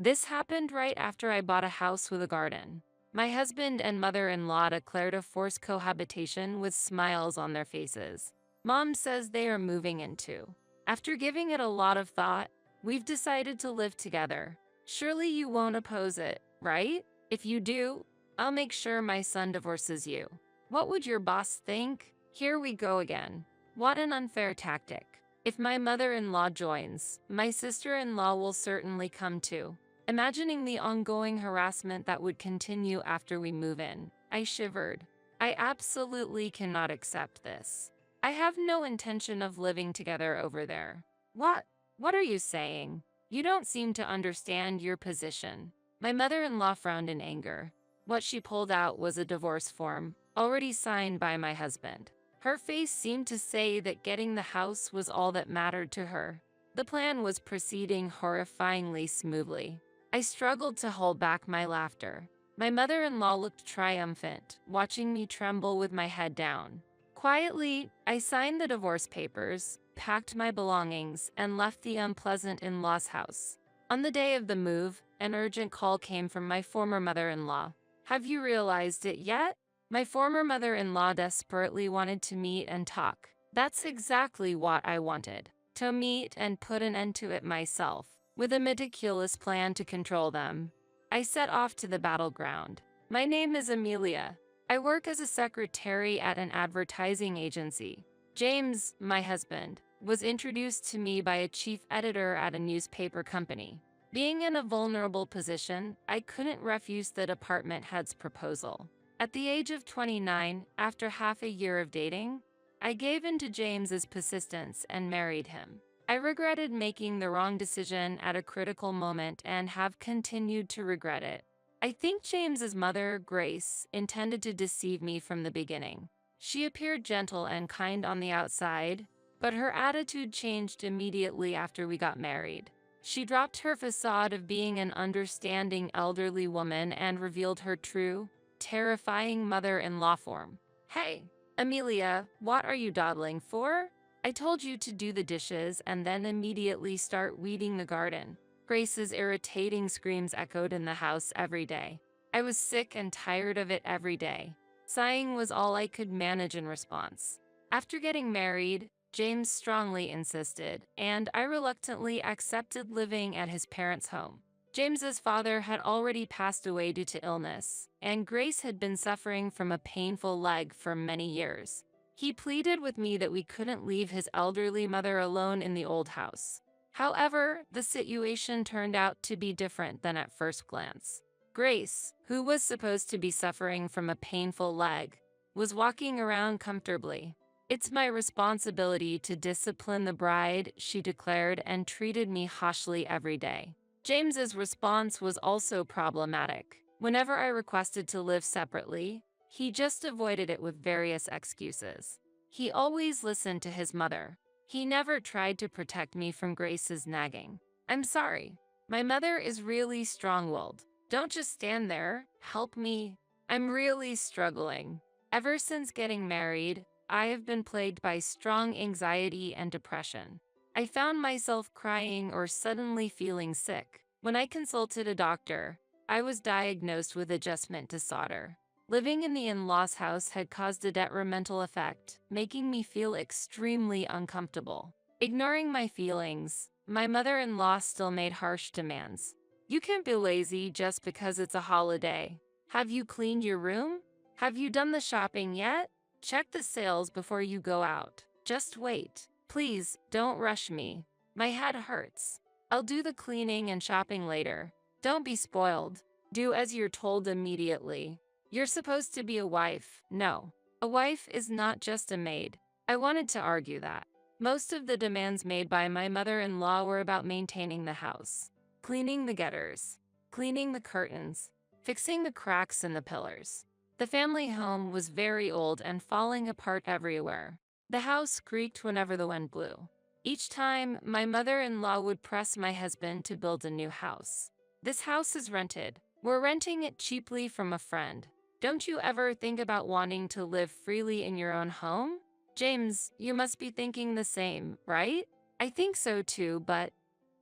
This happened right after I bought a house with a garden. My husband and mother-in-law declared a forced cohabitation with smiles on their faces. Mom says they are moving in too. After giving it a lot of thought, we've decided to live together. Surely you won't oppose it, right? If you do, I'll make sure my son divorces you. What would your boss think? Here we go again. What an unfair tactic. If my mother-in-law joins, my sister-in-law will certainly come too. Imagining the ongoing harassment that would continue after we move in, I shivered. I absolutely cannot accept this. I have no intention of living together over there. What? What are you saying? You don't seem to understand your position. My mother-in-law frowned in anger. What she pulled out was a divorce form, already signed by my husband. Her face seemed to say that getting the house was all that mattered to her. The plan was proceeding horrifyingly smoothly. I struggled to hold back my laughter. My mother-in-law looked triumphant, watching me tremble with my head down. Quietly, I signed the divorce papers, packed my belongings, and left the unpleasant in-laws house. On the day of the move, an urgent call came from my former mother-in-law. Have you realized it yet? My former mother-in-law desperately wanted to meet and talk. That's exactly what I wanted. To meet and put an end to it myself. With a meticulous plan to control them, I set off to the battleground. My name is Amelia. I work as a secretary at an advertising agency. James, my husband, was introduced to me by a chief editor at a newspaper company. Being in a vulnerable position, I couldn't refuse the department head's proposal. At the age of 29, after half a year of dating, I gave in to James's persistence and married him. I regretted making the wrong decision at a critical moment and have continued to regret it. I think James's mother, Grace, intended to deceive me from the beginning. She appeared gentle and kind on the outside, but her attitude changed immediately after we got married. She dropped her facade of being an understanding elderly woman and revealed her true, terrifying mother-in-law form. Hey, Amelia, what are you dawdling for? I told you to do the dishes and then immediately start weeding the garden. Grace's irritating screams echoed in the house every day. I was sick and tired of it every day. Sighing was all I could manage in response. After getting married, James strongly insisted, and I reluctantly accepted living at his parents' home. James's father had already passed away due to illness, and Grace had been suffering from a painful leg for many years. He pleaded with me that we couldn't leave his elderly mother alone in the old house. However, the situation turned out to be different than at first glance. Grace, who was supposed to be suffering from a painful leg, was walking around comfortably. It's my responsibility to discipline the bride, she declared, and treated me harshly every day. James's response was also problematic. Whenever I requested to live separately, he just avoided it with various excuses. He always listened to his mother. He never tried to protect me from Grace's nagging. I'm sorry. My mother is really strong-willed. Don't just stand there. Help me. I'm really struggling. Ever since getting married, I have been plagued by strong anxiety and depression. I found myself crying or suddenly feeling sick. When I consulted a doctor, I was diagnosed with adjustment disorder. Living in the in-laws house had caused a detrimental effect, making me feel extremely uncomfortable. Ignoring my feelings, my mother-in-law still made harsh demands. You can't be lazy just because it's a holiday. Have you cleaned your room? Have you done the shopping yet? Check the sales before you go out. Just wait. Please, don't rush me. My head hurts. I'll do the cleaning and shopping later. Don't be spoiled. Do as you're told immediately. You're supposed to be a wife. No. A wife is not just a maid. I wanted to argue that. Most of the demands made by my mother-in-law were about maintaining the house, cleaning the gutters, cleaning the curtains, fixing the cracks in the pillars. The family home was very old and falling apart everywhere. The house creaked whenever the wind blew. Each time, my mother-in-law would press my husband to build a new house. This house is rented. We're renting it cheaply from a friend. Don't you ever think about wanting to live freely in your own home? James, you must be thinking the same, right? I think so too, but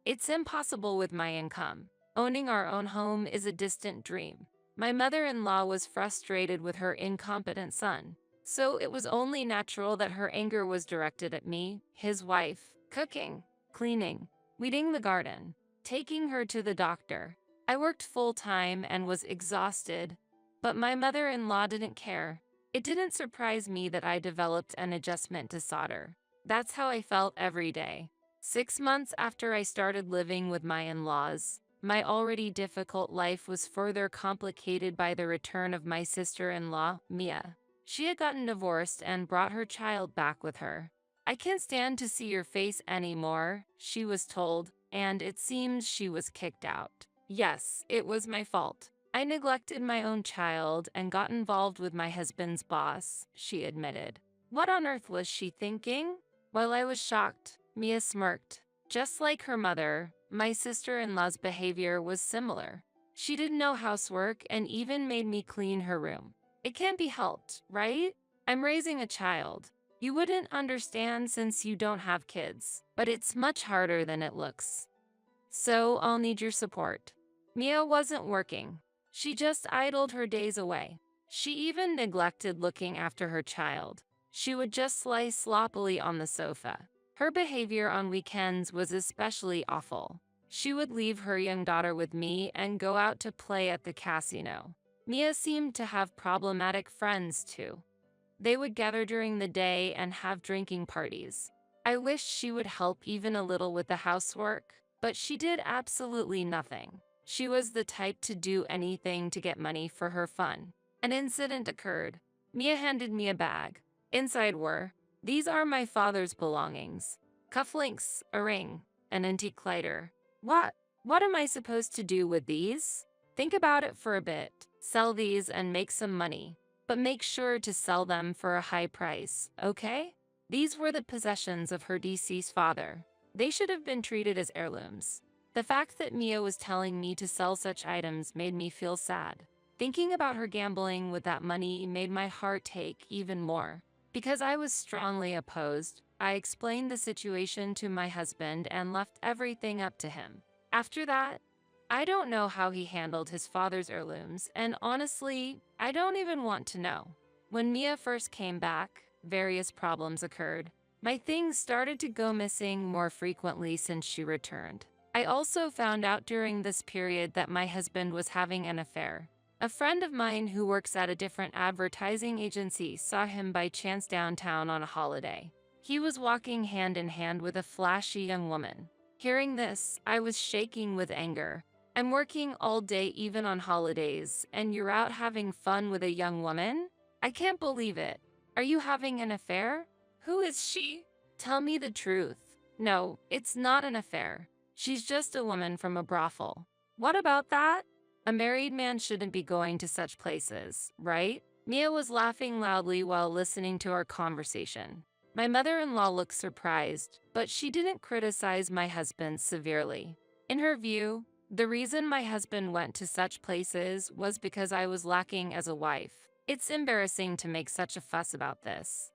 it's impossible with my income. Owning our own home is a distant dream. My mother-in-law was frustrated with her incompetent son, so it was only natural that her anger was directed at me, his wife, cooking, cleaning, weeding the garden, taking her to the doctor. I worked full-time and was exhausted, but my mother-in-law didn't care. It didn't surprise me that I developed an adjustment to solder. That's how I felt every day. 6 months after I started living with my in-laws, my already difficult life was further complicated by the return of my sister-in-law, Mia. She had gotten divorced and brought her child back with her. "I can't stand to see your face anymore," she was told, and it seems she was kicked out. Yes, it was my fault. I neglected my own child and got involved with my husband's boss, she admitted. What on earth was she thinking? While I was shocked, Mia smirked. Just like her mother, my sister-in-law's behavior was similar. She did no housework and even made me clean her room. It can't be helped, right? I'm raising a child. You wouldn't understand since you don't have kids, but it's much harder than it looks. So I'll need your support. Mia wasn't working. She just idled her days away. She even neglected looking after her child. She would just lie sloppily on the sofa. Her behavior on weekends was especially awful. She would leave her young daughter with me and go out to play at the casino. Mia seemed to have problematic friends too. They would gather during the day and have drinking parties. I wished she would help even a little with the housework, but she did absolutely nothing. She was the type to do anything to get money for her fun. An incident occurred. Mia handed me a bag. Inside were, "These are my father's belongings. Cufflinks, a ring, an antique lighter." What? What am I supposed to do with these? Think about it for a bit. Sell these and make some money. But make sure to sell them for a high price, okay? These were the possessions of her deceased father. They should have been treated as heirlooms. The fact that Mia was telling me to sell such items made me feel sad. Thinking about her gambling with that money made my heart ache even more. Because I was strongly opposed, I explained the situation to my husband and left everything up to him. After that, I don't know how he handled his father's heirlooms, and honestly, I don't even want to know. When Mia first came back, various problems occurred. My things started to go missing more frequently since she returned. I also found out during this period that my husband was having an affair. A friend of mine who works at a different advertising agency saw him by chance downtown on a holiday. He was walking hand in hand with a flashy young woman. Hearing this, I was shaking with anger. I'm working all day even on holidays, and you're out having fun with a young woman? I can't believe it. Are you having an affair? Who is she? Tell me the truth. No, it's not an affair. She's just a woman from a brothel. What about that? A married man shouldn't be going to such places, right? Mia was laughing loudly while listening to our conversation. My mother-in-law looked surprised, but she didn't criticize my husband severely. In her view, the reason my husband went to such places was because I was lacking as a wife. It's embarrassing to make such a fuss about this.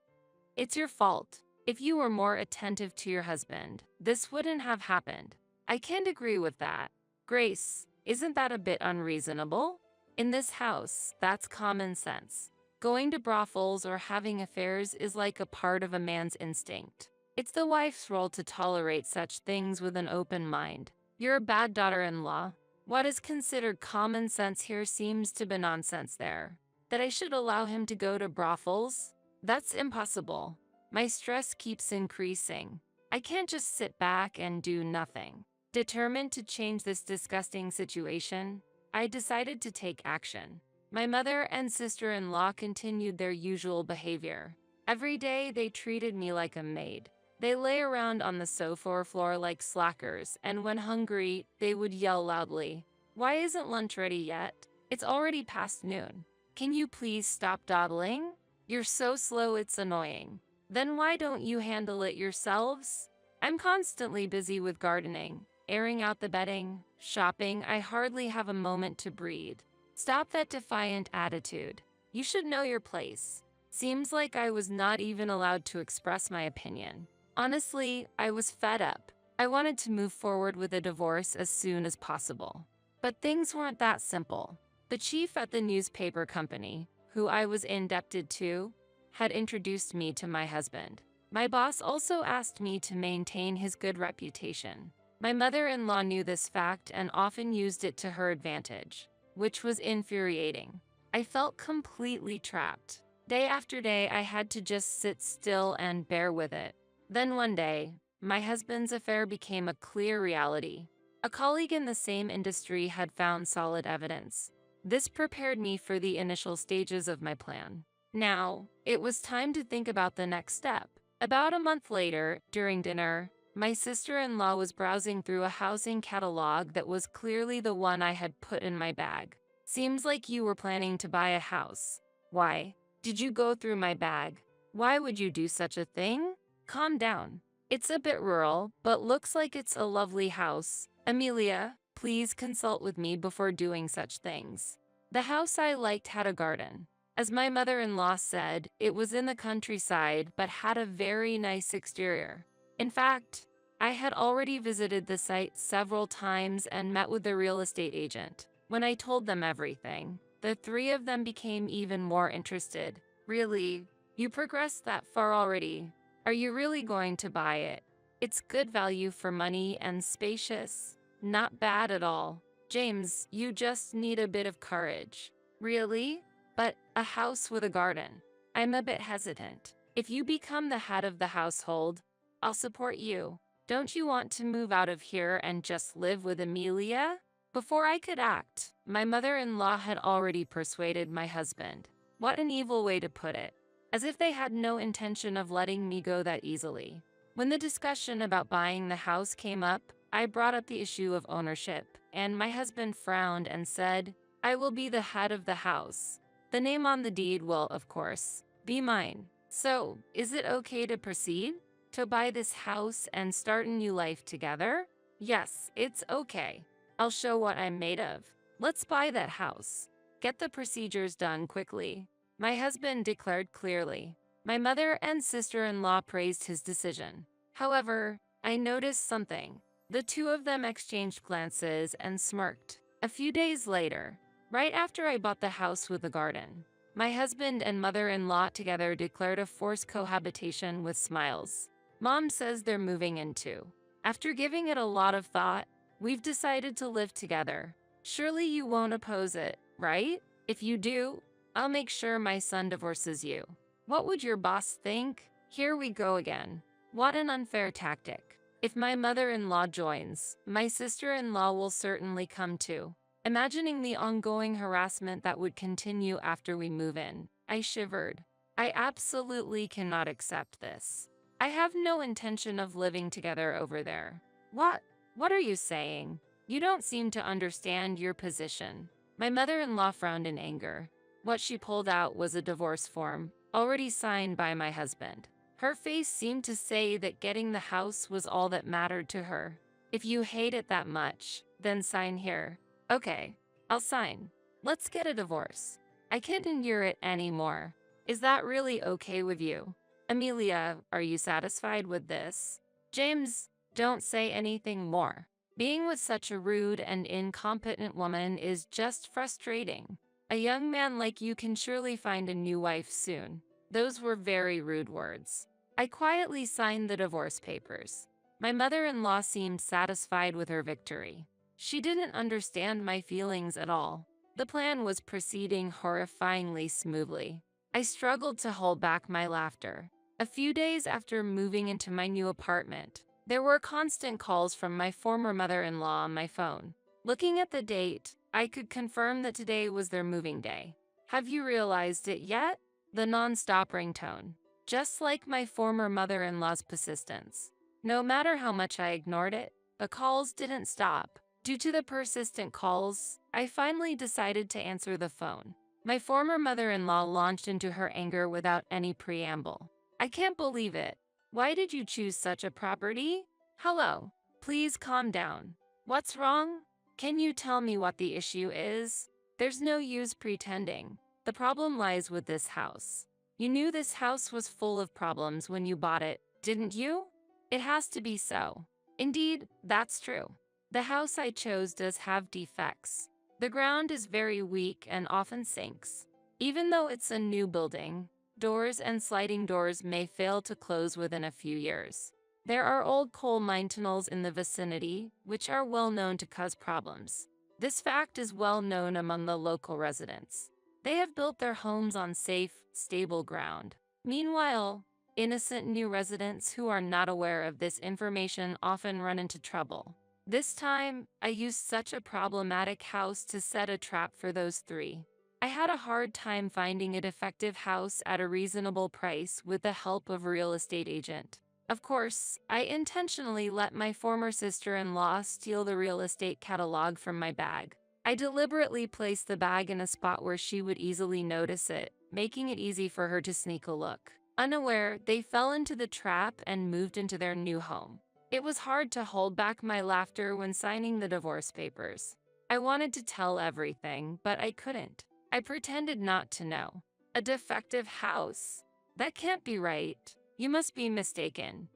It's your fault. If you were more attentive to your husband, this wouldn't have happened. I can't agree with that. Grace, isn't that a bit unreasonable? In this house, that's common sense. Going to brothels or having affairs is like a part of a man's instinct. It's the wife's role to tolerate such things with an open mind. You're a bad daughter-in-law. What is considered common sense here seems to be nonsense there. That I should allow him to go to brothels? That's impossible. My stress keeps increasing. I can't just sit back and do nothing. Determined to change this disgusting situation, I decided to take action. My mother and sister-in-law continued their usual behavior. Every day they treated me like a maid. They lay around on the sofa or floor like slackers, and when hungry, they would yell loudly, "Why isn't lunch ready yet? It's already past noon. Can you please stop dawdling? You're so slow it's annoying. Then why don't you handle it yourselves? I'm constantly busy with gardening, airing out the bedding, shopping. I hardly have a moment to breathe. Stop that defiant attitude. You should know your place." Seems like I was not even allowed to express my opinion. Honestly, I was fed up. I wanted to move forward with a divorce as soon as possible. But things weren't that simple. The chief at the newspaper company, who I was indebted to, had introduced me to my husband. My boss also asked me to maintain his good reputation. My mother-in-law knew this fact and often used it to her advantage, which was infuriating. I felt completely trapped. Day after day, I had to just sit still and bear with it. Then one day, my husband's affair became a clear reality. A colleague in the same industry had found solid evidence. This prepared me for the initial stages of my plan. Now, it was time to think about the next step. About a month later, during dinner, my sister-in-law was browsing through a housing catalog that was clearly the one I had put in my bag. Seems like you were planning to buy a house. Why? Did you go through my bag? Why would you do such a thing? Calm down. It's a bit rural, but looks like it's a lovely house. Amelia, please consult with me before doing such things. The house I liked had a garden. As my mother-in-law said, it was in the countryside but had a very nice exterior. In fact, I had already visited the site several times and met with the real estate agent. When I told them everything, the three of them became even more interested. Really? You progressed that far already? Are you really going to buy it? It's good value for money and spacious. Not bad at all. James, you just need a bit of courage. Really? But a house with a garden. I'm a bit hesitant. If you become the head of the household, I'll support you. Don't you want to move out of here and just live with Amelia? Before I could act, my mother-in-law had already persuaded my husband. What an evil way to put it. As if they had no intention of letting me go that easily. When the discussion about buying the house came up, I brought up the issue of ownership, and my husband frowned and said, I will be the head of the house. The name on the deed will, of course, be mine. So, is it okay to proceed? To buy this house and start a new life together? Yes, it's okay. I'll show what I'm made of. Let's buy that house. Get the procedures done quickly. My husband declared clearly. My mother and sister-in-law praised his decision. However, I noticed something. The two of them exchanged glances and smirked. A few days later, right after I bought the house with the garden, my husband and mother-in-law together declared a forced cohabitation with smiles. Mom says they're moving in too. After giving it a lot of thought, we've decided to live together. Surely you won't oppose it, right? If you do, I'll make sure my son divorces you. What would your boss think? Here we go again. What an unfair tactic. If my mother-in-law joins, my sister-in-law will certainly come too. Imagining the ongoing harassment that would continue after we move in, I shivered. I absolutely cannot accept this. I have no intention of living together over there. What? What are you saying? You don't seem to understand your position. My mother-in-law frowned in anger. What she pulled out was a divorce form, already signed by my husband. Her face seemed to say that getting the house was all that mattered to her. If you hate it that much, then sign here. Okay, I'll sign. Let's get a divorce. I can't endure it anymore. Is that really okay with you? Amelia, are you satisfied with this? James, don't say anything more. Being with such a rude and incompetent woman is just frustrating. A young man like you can surely find a new wife soon. Those were very rude words. I quietly signed the divorce papers. My mother-in-law seemed satisfied with her victory. She didn't understand my feelings at all. The plan was proceeding horrifyingly smoothly. I struggled to hold back my laughter. A few days after moving into my new apartment, there were constant calls from my former mother-in-law on my phone. Looking at the date, I could confirm that today was their moving day. Have you realized it yet? The non-stop ringtone. Just like my former mother-in-law's persistence. No matter how much I ignored it, the calls didn't stop. Due to the persistent calls, I finally decided to answer the phone. My former mother-in-law launched into her anger without any preamble. I can't believe it. Why did you choose such a property? Hello. Please calm down. What's wrong? Can you tell me what the issue is? There's no use pretending. The problem lies with this house. You knew this house was full of problems when you bought it, didn't you? It has to be so. Indeed, that's true. The house I chose does have defects. The ground is very weak and often sinks. Even though it's a new building, doors and sliding doors may fail to close within a few years. There are old coal mine tunnels in the vicinity, which are well known to cause problems. This fact is well known among the local residents. They have built their homes on safe, stable ground. Meanwhile, innocent new residents who are not aware of this information often run into trouble. This time, I used such a problematic house to set a trap for those three. I had a hard time finding a defective house at a reasonable price with the help of a real estate agent. Of course, I intentionally let my former sister-in-law steal the real estate catalog from my bag. I deliberately placed the bag in a spot where she would easily notice it, making it easy for her to sneak a look. Unaware, they fell into the trap and moved into their new home. It was hard to hold back my laughter when signing the divorce papers. I wanted to tell everything, but I couldn't. I pretended not to know. A defective house? That can't be right. You must be mistaken.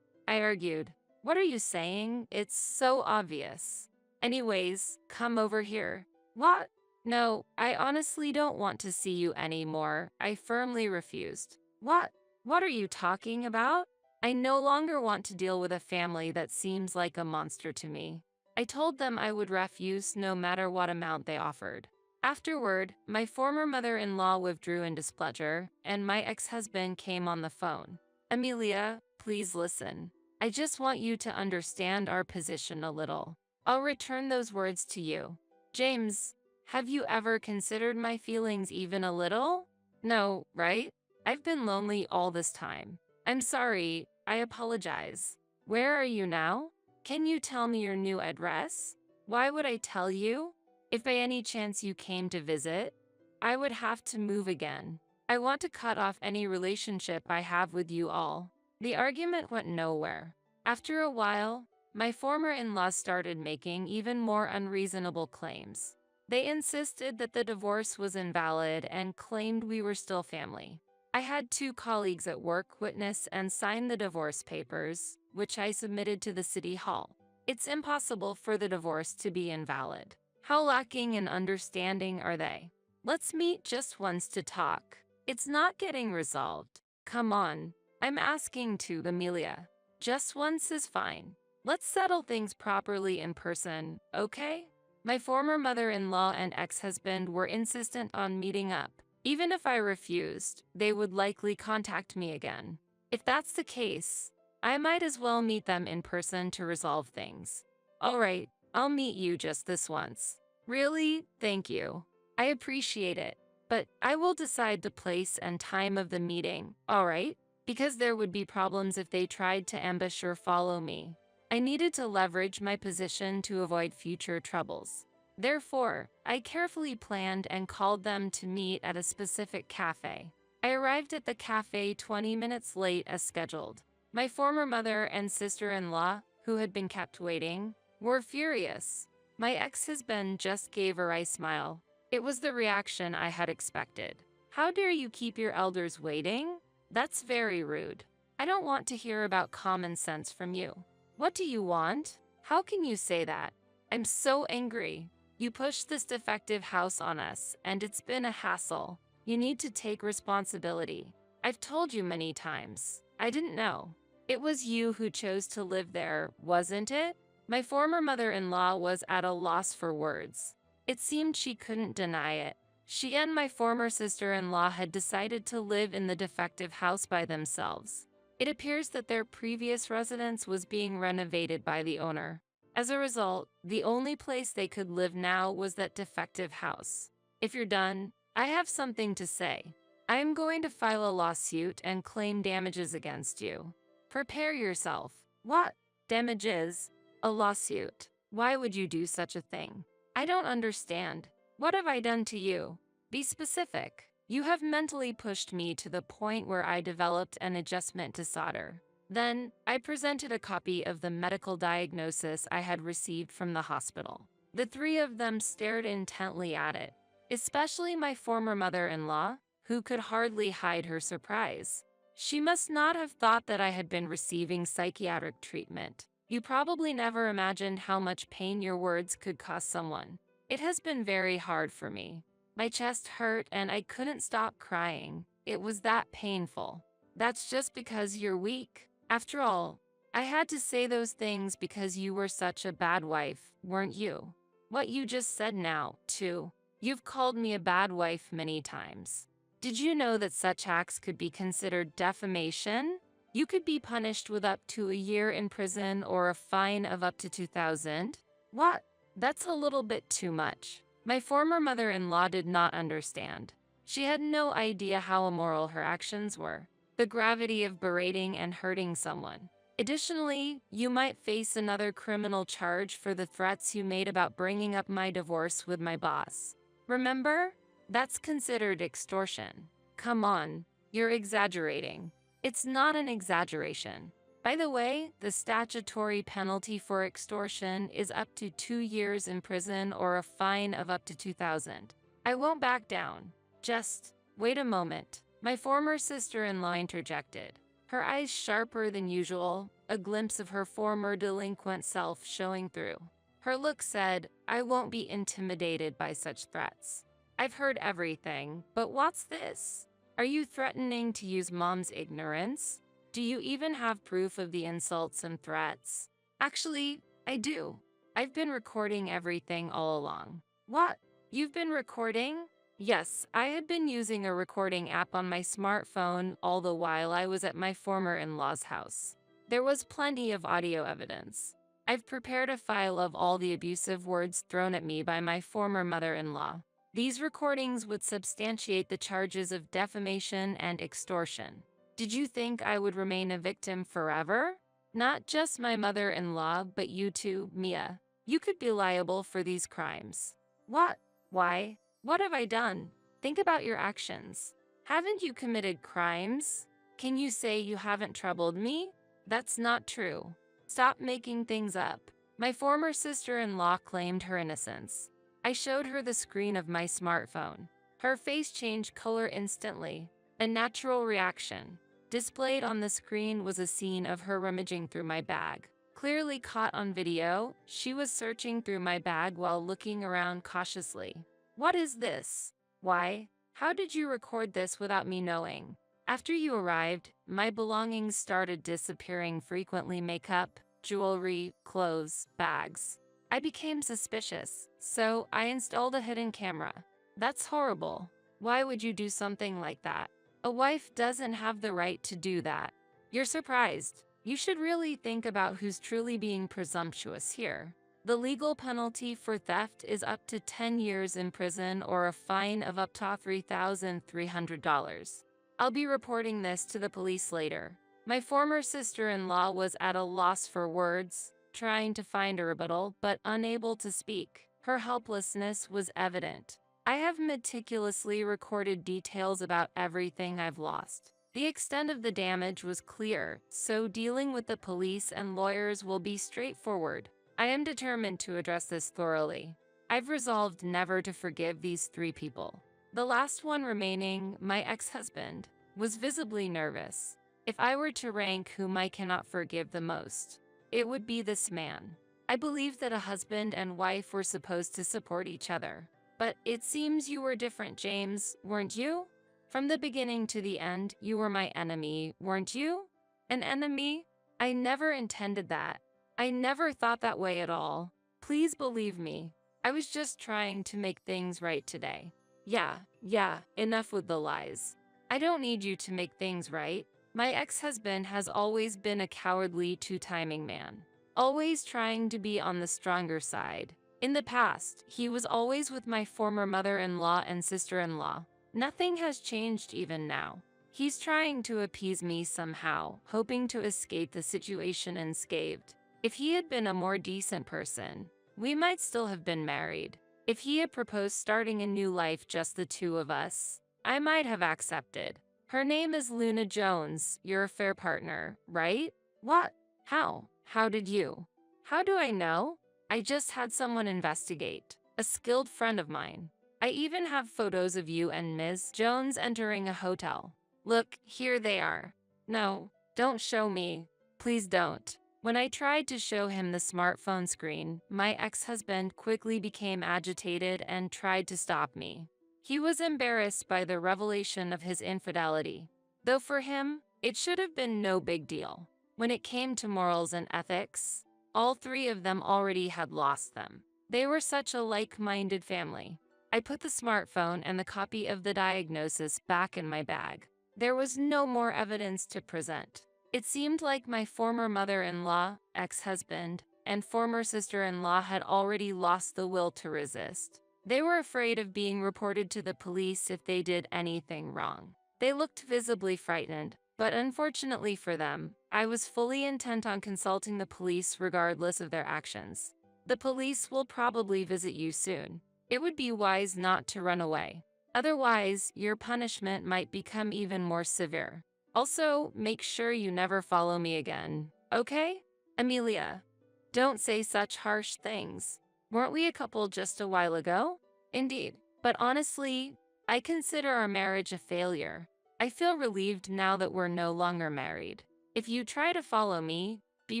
I argued. What are you saying? It's so obvious. Anyways, come over here. What? No, I honestly don't want to see you anymore. I firmly refused. What? What are you talking about? I no longer want to deal with a family that seems like a monster to me. I told them I would refuse no matter what amount they offered. Afterward, my former mother-in-law withdrew in displeasure, and my ex-husband came on the phone. Amelia, please listen. I just want you to understand our position a little. I'll return those words to you. James, have you ever considered my feelings even a little? No, right? I've been lonely all this time. I'm sorry, I apologize. Where are you now? Can you tell me your new address? Why would I tell you? If by any chance you came to visit, I would have to move again. I want to cut off any relationship I have with you all. The argument went nowhere. After a while, my former in-laws started making even more unreasonable claims. They insisted that the divorce was invalid and claimed we were still family. I had 2 colleagues at work witness and sign the divorce papers, which I submitted to the city hall. It's impossible for the divorce to be invalid. How lacking in understanding are they? Let's meet just once to talk. It's not getting resolved. Come on. I'm asking to, Amelia. Just once is fine. Let's settle things properly in person, okay? My former mother-in-law and ex-husband were insistent on meeting up. Even if I refused, they would likely contact me again. If that's the case, I might as well meet them in person to resolve things. All right, I'll meet you just this once. Really? Thank you. I appreciate it. But I will decide the place and time of the meeting, all right? Because there would be problems if they tried to ambush or follow me. I needed to leverage my position to avoid future troubles. Therefore, I carefully planned and called them to meet at a specific cafe. I arrived at the cafe 20 minutes late as scheduled. My former mother and sister-in-law, who had been kept waiting, were furious. My ex-husband just gave a wry smile. It was the reaction I had expected. How dare you keep your elders waiting? That's very rude. I don't want to hear about common sense from you. What do you want? How can you say that? I'm so angry. You pushed this defective house on us, and it's been a hassle. You need to take responsibility. I've told you many times. I didn't know. It was you who chose to live there, wasn't it? My former mother-in-law was at a loss for words. It seemed she couldn't deny it. She and my former sister-in-law had decided to live in the defective house by themselves. It appears that their previous residence was being renovated by the owner. As a result, the only place they could live now was that defective house. If you're done, I have something to say. I am going to file a lawsuit and claim damages against you. Prepare yourself. What? Damages? A lawsuit? Why would you do such a thing? I don't understand. What have I done to you? Be specific. You have mentally pushed me to the point where I developed an adjustment to solder. Then, I presented a copy of the medical diagnosis I had received from the hospital. The 3 of them stared intently at it, especially my former mother-in-law, who could hardly hide her surprise. She must not have thought that I had been receiving psychiatric treatment. You probably never imagined how much pain your words could cost someone. It has been very hard for me. My chest hurt and I couldn't stop crying. It was that painful. That's just because you're weak. After all, I had to say those things because you were such a bad wife, weren't you? What you just said now, too. You've called me a bad wife many times. Did you know that such acts could be considered defamation? You could be punished with up to a year in prison or a fine of up to 2,000. What? That's a little bit too much. My former mother-in-law did not understand. She had no idea how immoral her actions were, the gravity of berating and hurting someone. Additionally, you might face another criminal charge for the threats you made about bringing up my divorce with my boss. Remember? That's considered extortion. Come on, you're exaggerating. It's not an exaggeration. By the way, the statutory penalty for extortion is up to 2 years in prison or a fine of up to 2,000. I won't back down. Just wait a moment. My former sister-in-law interjected, her eyes sharper than usual, a glimpse of her former delinquent self showing through. Her look said, I won't be intimidated by such threats. I've heard everything, but what's this? Are you threatening to use Mom's ignorance? Do you even have proof of the insults and threats? Actually, I do. I've been recording everything all along. What? You've been recording? Yes, I had been using a recording app on my smartphone all the while I was at my former in-law's house. There was plenty of audio evidence. I've prepared a file of all the abusive words thrown at me by my former mother-in-law. These recordings would substantiate the charges of defamation and extortion. Did you think I would remain a victim forever? Not just my mother-in-law, but you too, Mia. You could be liable for these crimes. What? Why? What have I done? Think about your actions. Haven't you committed crimes? Can you say you haven't troubled me? That's not true. Stop making things up. My former sister-in-law claimed her innocence. I showed her the screen of my smartphone. Her face changed color instantly, a natural reaction. Displayed on the screen was a scene of her rummaging through my bag. Clearly caught on video, she was searching through my bag while looking around cautiously. What is this? Why? How did you record this without me knowing? After you arrived, my belongings started disappearing, frequently makeup, jewelry, clothes, bags. I became suspicious, so I installed a hidden camera. That's horrible. Why would you do something like that? A wife doesn't have the right to do that. You're surprised. You should really think about who's truly being presumptuous here. The legal penalty for theft is up to 10 years in prison or a fine of up to $3,300. I'll be reporting this to the police later. My former sister-in-law was at a loss for words, trying to find a rebuttal but unable to speak. Her helplessness was evident. I have meticulously recorded details about everything I've lost. The extent of the damage was clear, so dealing with the police and lawyers will be straightforward. I am determined to address this thoroughly. I've resolved never to forgive these 3 people. The last one remaining, my ex-husband, was visibly nervous. If I were to rank whom I cannot forgive the most, it would be this man. I believe that a husband and wife were supposed to support each other. But it seems you were different, James, weren't you? From the beginning to the end, you were my enemy, weren't you? An enemy? I never intended that. I never thought that way at all. Please believe me. I was just trying to make things right today. Yeah, enough with the lies. I don't need you to make things right. My ex-husband has always been a cowardly, two-timing man. Always trying to be on the stronger side. In the past, he was always with my former mother-in-law and sister-in-law. Nothing has changed even now. He's trying to appease me somehow, hoping to escape the situation unscathed. If he had been a more decent person, we might still have been married. If he had proposed starting a new life, just the 2 of us, I might have accepted. Her name is Luna Jones, your affair partner, right? What? How? How did you? How do I know? I just had someone investigate. A skilled friend of mine. I even have photos of you and Ms. Jones entering a hotel. Look, here they are. No, don't show me. Please don't. When I tried to show him the smartphone screen, my ex-husband quickly became agitated and tried to stop me. He was embarrassed by the revelation of his infidelity, though for him, it should have been no big deal. When it came to morals and ethics, all three of them already had lost them. They were such a like-minded family. I put the smartphone and the copy of the diagnosis back in my bag. There was no more evidence to present. It seemed like my former mother-in-law, ex-husband, and former sister-in-law had already lost the will to resist. They were afraid of being reported to the police if they did anything wrong. They looked visibly frightened, but unfortunately for them, I was fully intent on consulting the police regardless of their actions. The police will probably visit you soon. It would be wise not to run away. Otherwise, your punishment might become even more severe. Also, make sure you never follow me again, okay? Amelia, don't say such harsh things. Weren't we a couple just a while ago? Indeed, but honestly, I consider our marriage a failure. I feel relieved now that we're no longer married. If you try to follow me, be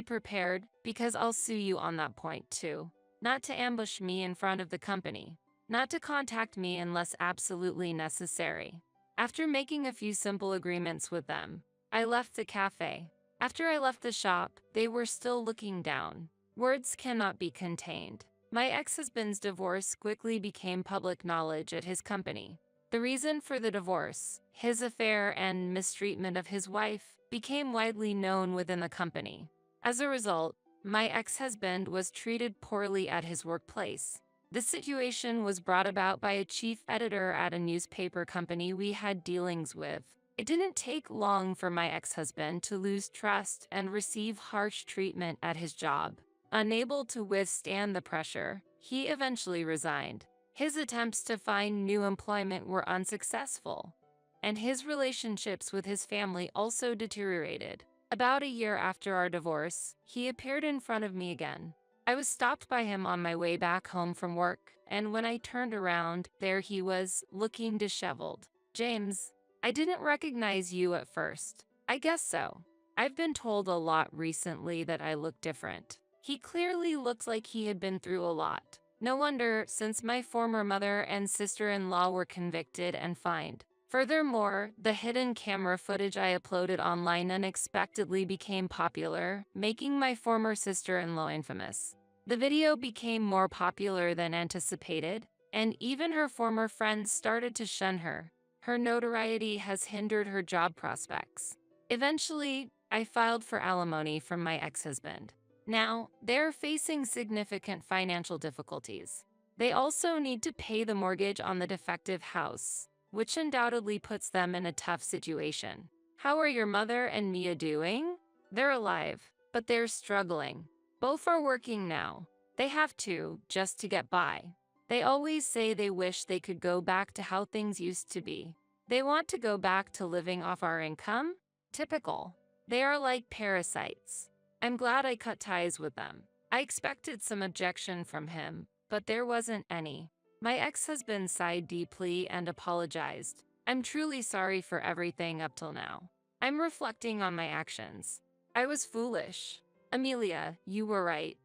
prepared, because I'll sue you on that point too. Not to ambush me in front of the company. Not to contact me unless absolutely necessary. After making a few simple agreements with them, I left the cafe. After I left the shop, they were still looking down. Words cannot be contained. My ex-husband's divorce quickly became public knowledge at his company. The reason for the divorce, his affair and mistreatment of his wife, became widely known within the company. As a result, my ex-husband was treated poorly at his workplace. This situation was brought about by a chief editor at a newspaper company we had dealings with. It didn't take long for my ex-husband to lose trust and receive harsh treatment at his job. Unable to withstand the pressure, he eventually resigned. His attempts to find new employment were unsuccessful, and his relationships with his family also deteriorated. About a year after our divorce, he appeared in front of me again. I was stopped by him on my way back home from work, and when I turned around, there he was, looking disheveled. James, I didn't recognize you at first. I guess so. I've been told a lot recently that I look different. He clearly looked like he had been through a lot. No wonder, since my former mother and sister-in-law were convicted and fined. Furthermore, the hidden camera footage I uploaded online unexpectedly became popular, making my former sister-in-law infamous. The video became more popular than anticipated, and even her former friends started to shun her. Her notoriety has hindered her job prospects. Eventually, I filed for alimony from my ex-husband. Now, they're facing significant financial difficulties. They also need to pay the mortgage on the defective house, which undoubtedly puts them in a tough situation. How are your mother and Mia doing? They're alive, but they're struggling. Both are working now. They have to, just to get by. They always say they wish they could go back to how things used to be. They want to go back to living off our income? Typical. They are like parasites. I'm glad I cut ties with them. I expected some objection from him, but there wasn't any. My ex-husband sighed deeply and apologized. I'm truly sorry for everything up till now. I'm reflecting on my actions. I was foolish. Amelia, you were right.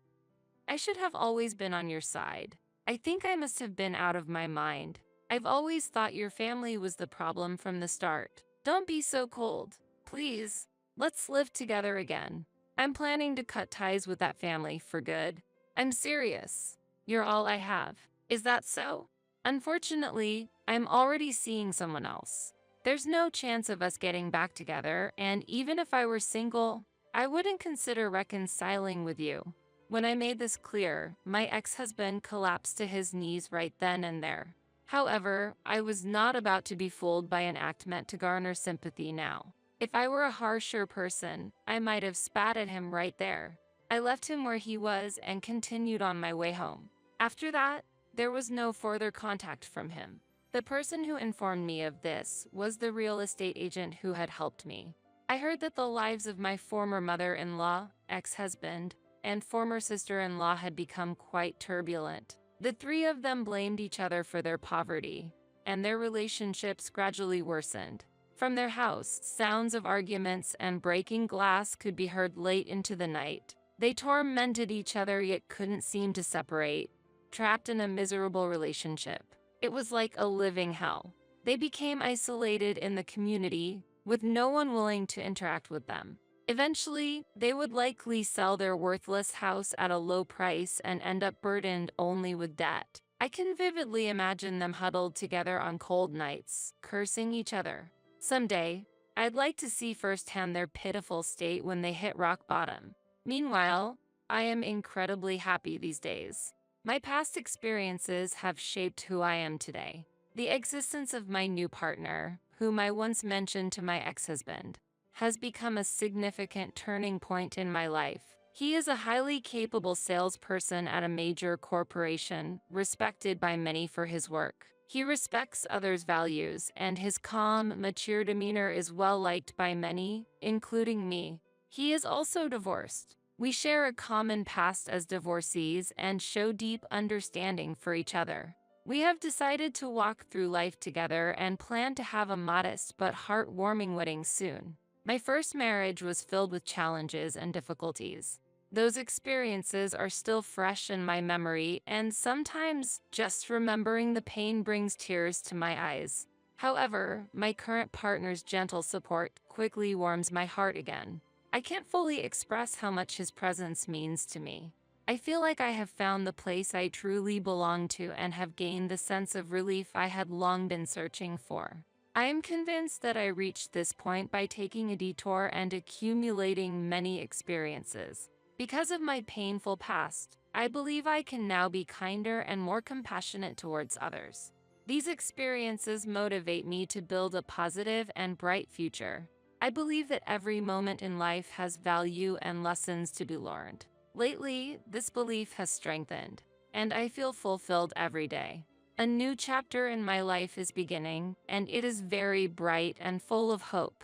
I should have always been on your side. I think I must have been out of my mind. I've always thought your family was the problem from the start. Don't be so cold. Please, let's live together again. I'm planning to cut ties with that family for good. I'm serious. You're all I have. Is that so? Unfortunately, I'm already seeing someone else. There's no chance of us getting back together, and even if I were single, I wouldn't consider reconciling with you. When I made this clear, my ex-husband collapsed to his knees right then and there. However, I was not about to be fooled by an act meant to garner sympathy now. If I were a harsher person, I might have spat at him right there. I left him where he was and continued on my way home. After that, there was no further contact from him. The person who informed me of this was the real estate agent who had helped me. I heard that the lives of my former mother-in-law, ex-husband, and former sister-in-law had become quite turbulent. The three of them blamed each other for their poverty, and their relationships gradually worsened. From their house, sounds of arguments and breaking glass could be heard late into the night. They tormented each other yet couldn't seem to separate, trapped in a miserable relationship. It was like a living hell. They became isolated in the community, with no one willing to interact with them. Eventually, they would likely sell their worthless house at a low price and end up burdened only with debt. I can vividly imagine them huddled together on cold nights, cursing each other. Someday, I'd like to see firsthand their pitiful state when they hit rock bottom. Meanwhile, I am incredibly happy these days. My past experiences have shaped who I am today. The existence of my new partner, whom I once mentioned to my ex-husband, has become a significant turning point in my life. He is a highly capable salesperson at a major corporation, respected by many for his work. He respects others' values, and his calm, mature demeanor is well liked by many, including me. He is also divorced. We share a common past as divorcees and show deep understanding for each other. We have decided to walk through life together and plan to have a modest but heartwarming wedding soon. My first marriage was filled with challenges and difficulties. Those experiences are still fresh in my memory, and sometimes just remembering the pain brings tears to my eyes. However, my current partner's gentle support quickly warms my heart again. I can't fully express how much his presence means to me. I feel like I have found the place I truly belong to and have gained the sense of relief I had long been searching for. I am convinced that I reached this point by taking a detour and accumulating many experiences. Because of my painful past, I believe I can now be kinder and more compassionate towards others. These experiences motivate me to build a positive and bright future. I believe that every moment in life has value and lessons to be learned. Lately, this belief has strengthened, and I feel fulfilled every day. A new chapter in my life is beginning, and it is very bright and full of hope.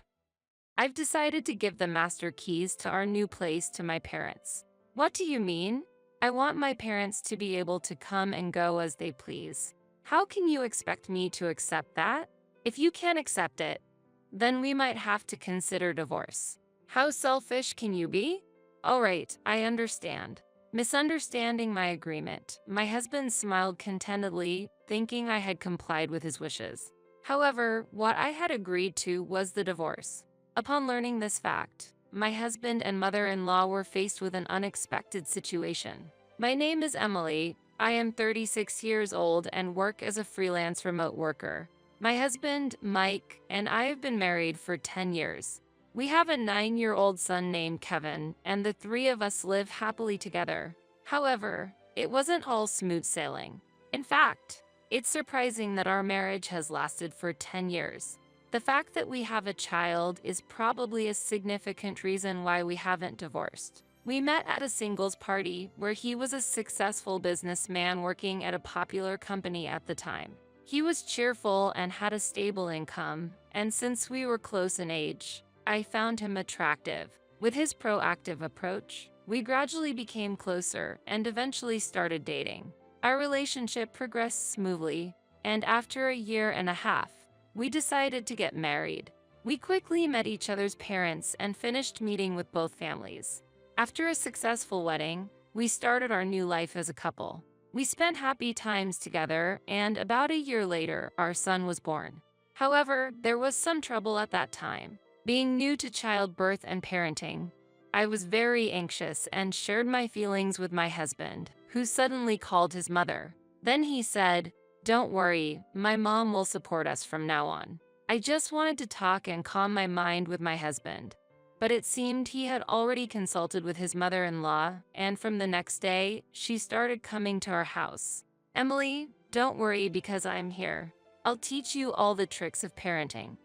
I've decided to give the master keys to our new place to my parents. What do you mean? I want my parents to be able to come and go as they please. How can you expect me to accept that? If you can't accept it, then we might have to consider divorce. How selfish can you be? All right, I understand. Misunderstanding my agreement, my husband smiled contentedly, thinking I had complied with his wishes. However, what I had agreed to was the divorce. Upon learning this fact, my husband and mother-in-law were faced with an unexpected situation. My name is Emily. I am 36 years old and work as a freelance remote worker. My husband, Mike, and I have been married for 10 years. We have a 9-year-old son named Kevin, and the three of us live happily together. However, it wasn't all smooth sailing. In fact, it's surprising that our marriage has lasted for 10 years. The fact that we have a child is probably a significant reason why we haven't divorced. We met at a singles party where he was a successful businessman working at a popular company at the time. He was cheerful and had a stable income, and since we were close in age, I found him attractive. With his proactive approach, we gradually became closer and eventually started dating. Our relationship progressed smoothly, and after a year and a half, we decided to get married. We quickly met each other's parents and finished meeting with both families. After a successful wedding, we started our new life as a couple. We spent happy times together, and about a year later, our son was born. However, there was some trouble at that time. Being new to childbirth and parenting, I was very anxious and shared my feelings with my husband, who suddenly called his mother. Then he said, "Don't worry, my mom will support us from now on." I just wanted to talk and calm my mind with my husband. But it seemed he had already consulted with his mother-in-law, and from the next day, she started coming to our house. "Emily, don't worry because I'm here. I'll teach you all the tricks of parenting."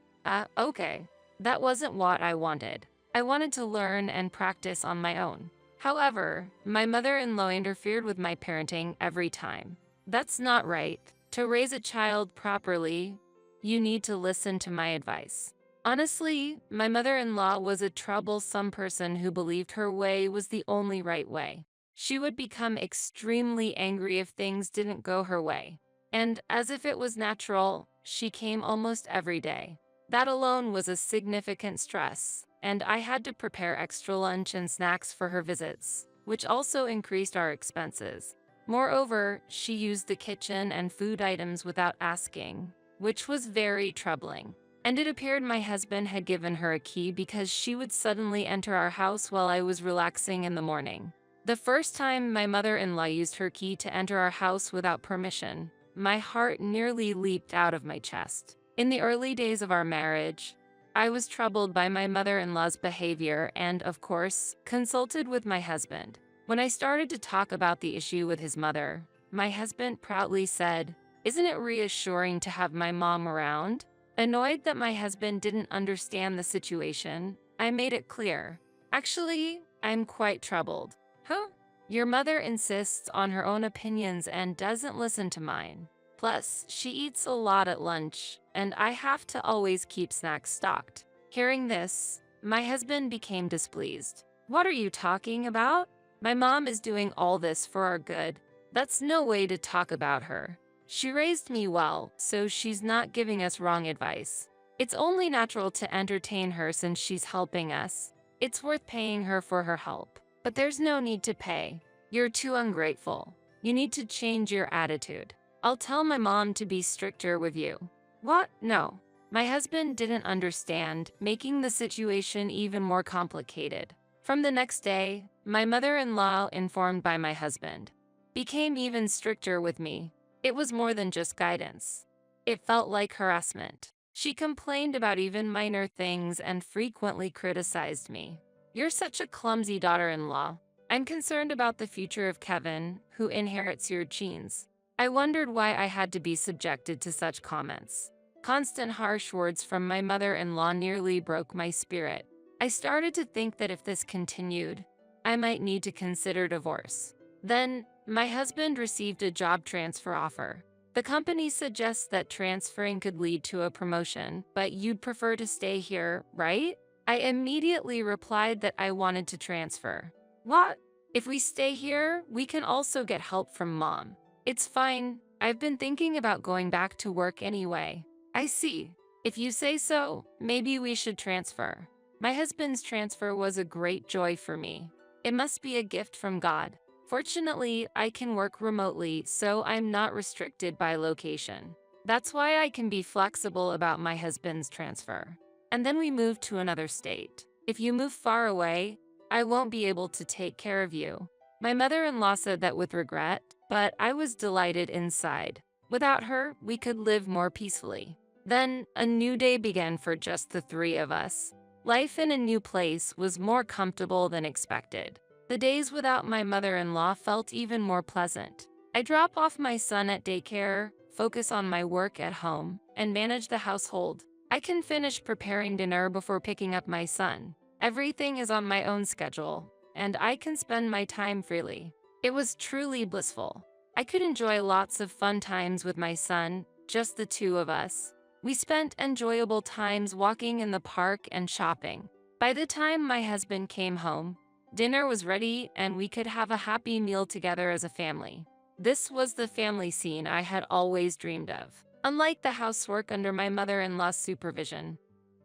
Okay. That wasn't what I wanted. I wanted to learn and practice on my own. However, my mother-in-law interfered with my parenting every time. That's not right. To raise a child properly, you need to listen to my advice. Honestly, my mother-in-law was a troublesome person who believed her way was the only right way. She would become extremely angry if things didn't go her way. And as if it was natural, she came almost every day. That alone was a significant stress, and I had to prepare extra lunch and snacks for her visits. which also increased our expenses. Moreover, she used the kitchen and food items without asking, which was very troubling. And it appeared my husband had given her a key because she would suddenly enter our house while I was relaxing in the morning. The first time my mother-in-law used her key to enter our house without permission, my heart nearly leaped out of my chest. In the early days of our marriage, I was troubled by my mother-in-law's behavior and, of course, consulted with my husband. When I started to talk about the issue with his mother, my husband proudly said, "Isn't it reassuring to have my mom around?" Annoyed that my husband didn't understand the situation, I made it clear. "Actually, I'm quite troubled." "Huh? Your mother insists on her own opinions and doesn't listen to mine. Plus, she eats a lot at lunch, and I have to always keep snacks stocked." Hearing this, my husband became displeased. "What are you talking about? My mom is doing all this for our good. That's no way to talk about her. She raised me well, so she's not giving us wrong advice. It's only natural to entertain her since she's helping us. It's worth paying her for her help. But there's no need to pay. You're too ungrateful. You need to change your attitude. I'll tell my mom to be stricter with you." "What? No." My husband didn't understand, making the situation even more complicated. From the next day, my mother-in-law, informed by my husband, became even stricter with me. It was more than just guidance. It felt like harassment. She complained about even minor things and frequently criticized me. "You're such a clumsy daughter-in-law. I'm concerned about the future of Kevin, who inherits your genes." I wondered why I had to be subjected to such comments. Constant harsh words from my mother-in-law nearly broke my spirit. I started to think that if this continued, I might need to consider divorce. Then, my husband received a job transfer offer. "The company suggests that transferring could lead to a promotion, but you'd prefer to stay here, right?" I immediately replied that I wanted to transfer. "What? If we stay here, we can also get help from mom." "It's fine. I've been thinking about going back to work anyway." "I see. If you say so, maybe we should transfer." My husband's transfer was a great joy for me. It must be a gift from God. Fortunately, I can work remotely, so I'm not restricted by location. That's why I can be flexible about my husband's transfer. And then we moved to another state. "If you move far away, I won't be able to take care of you." My mother-in-law said that with regret, but I was delighted inside. Without her, we could live more peacefully. Then, a new day began for just the three of us. Life in a new place was more comfortable than expected. The days without my mother-in-law felt even more pleasant. I drop off my son at daycare, focus on my work at home, and manage the household. I can finish preparing dinner before picking up my son. Everything is on my own schedule, and I can spend my time freely. It was truly blissful. I could enjoy lots of fun times with my son, just the two of us. We spent enjoyable times walking in the park and shopping. By the time my husband came home, dinner was ready and we could have a happy meal together as a family. This was the family scene I had always dreamed of. Unlike the housework under my mother-in-law's supervision,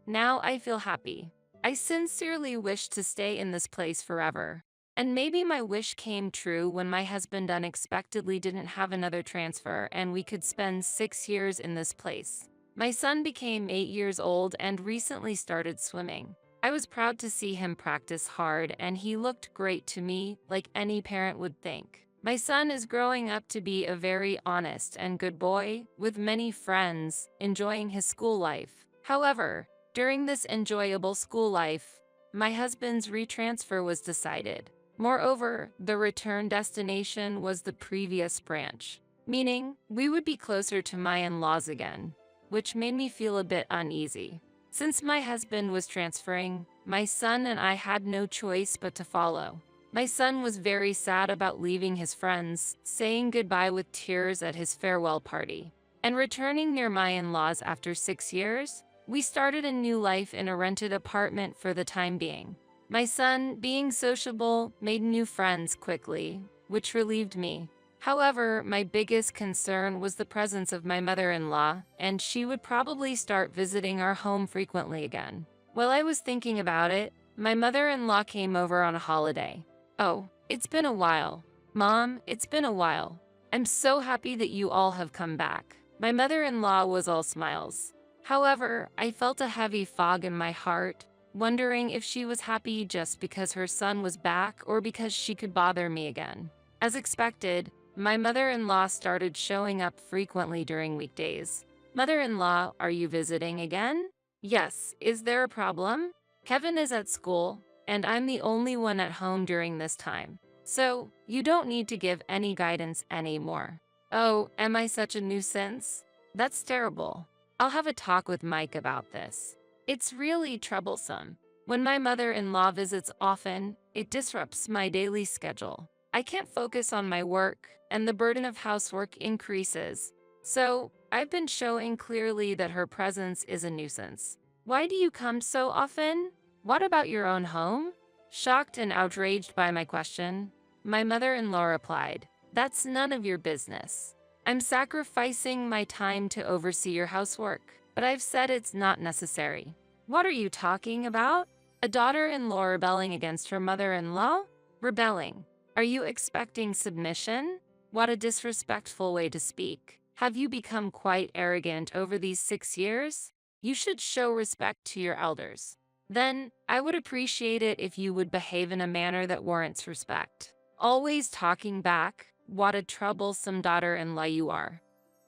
now I feel happy. I sincerely wish to stay in this place forever. And maybe my wish came true when my husband unexpectedly didn't have another transfer and we could spend 6 years in this place. My son became 8 years old and recently started swimming. I was proud to see him practice hard, and he looked great to me, like any parent would think. My son is growing up to be a very honest and good boy, with many friends, enjoying his school life. However, during this enjoyable school life, my husband's retransfer was decided. Moreover, the return destination was the previous branch, meaning we would be closer to my in-laws again, which made me feel a bit uneasy. Since my husband was transferring, my son and I had no choice but to follow. My son was very sad about leaving his friends, saying goodbye with tears at his farewell party, and returning near my in-laws after 6 years. We started a new life in a rented apartment for the time being. My son, being sociable, made new friends quickly, which relieved me. However, my biggest concern was the presence of my mother-in-law, and she would probably start visiting our home frequently again. While I was thinking about it, my mother-in-law came over on a holiday. Oh, It's been a while. Mom, it's been a while. I'm so happy that you all have come back. My mother-in-law was all smiles. However, I felt a heavy fog in my heart, wondering if she was happy just because her son was back or because she could bother me again. As expected, my mother-in-law started showing up frequently during weekdays. Mother-in-law, are you visiting again? Yes, is there a problem? Kevin is at school, and I'm the only one at home during this time. So, you don't need to give any guidance anymore. Oh, am I such a nuisance? That's terrible. I'll have a talk with Mike about this. It's really troublesome. When my mother-in-law visits often, it disrupts my daily schedule. I can't focus on my work, and the burden of housework increases. So, I've been showing clearly that her presence is a nuisance. Why do you come so often? What about your own home? Shocked and outraged by my question, my mother-in-law replied, "That's none of your business. I'm sacrificing my time to oversee your housework, but I've said it's not necessary." What are you talking about? A daughter-in-law rebelling against her mother-in-law? Rebelling. Are you expecting submission? What a disrespectful way to speak. Have you become quite arrogant over these 6 years? You should show respect to your elders. Then, I would appreciate it if you would behave in a manner that warrants respect. Always talking back, what a troublesome daughter-in-law you are.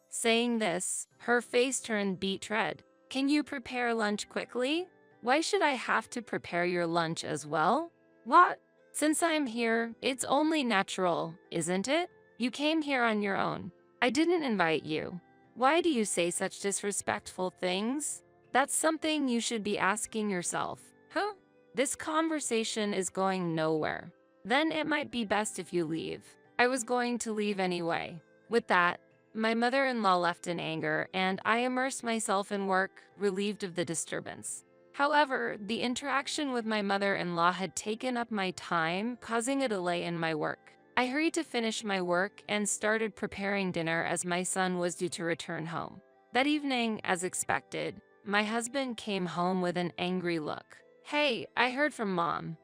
Saying this, her face turned beet red. Can you prepare lunch quickly? Why should I have to prepare your lunch as well? What? Since I'm here, it's only natural, isn't it? You came here on your own. I didn't invite you. Why do you say such disrespectful things? That's something you should be asking yourself. Huh? This conversation is going nowhere. Then it might be best if you leave. I was going to leave anyway. With that, my mother-in-law left in anger, and I immersed myself in work, relieved of the disturbance. However, the interaction with my mother-in-law had taken up my time, causing a delay in my work. I hurried to finish my work and started preparing dinner as my son was due to return home. That evening, as expected, my husband came home with an angry look. "Hey, I heard from Mom.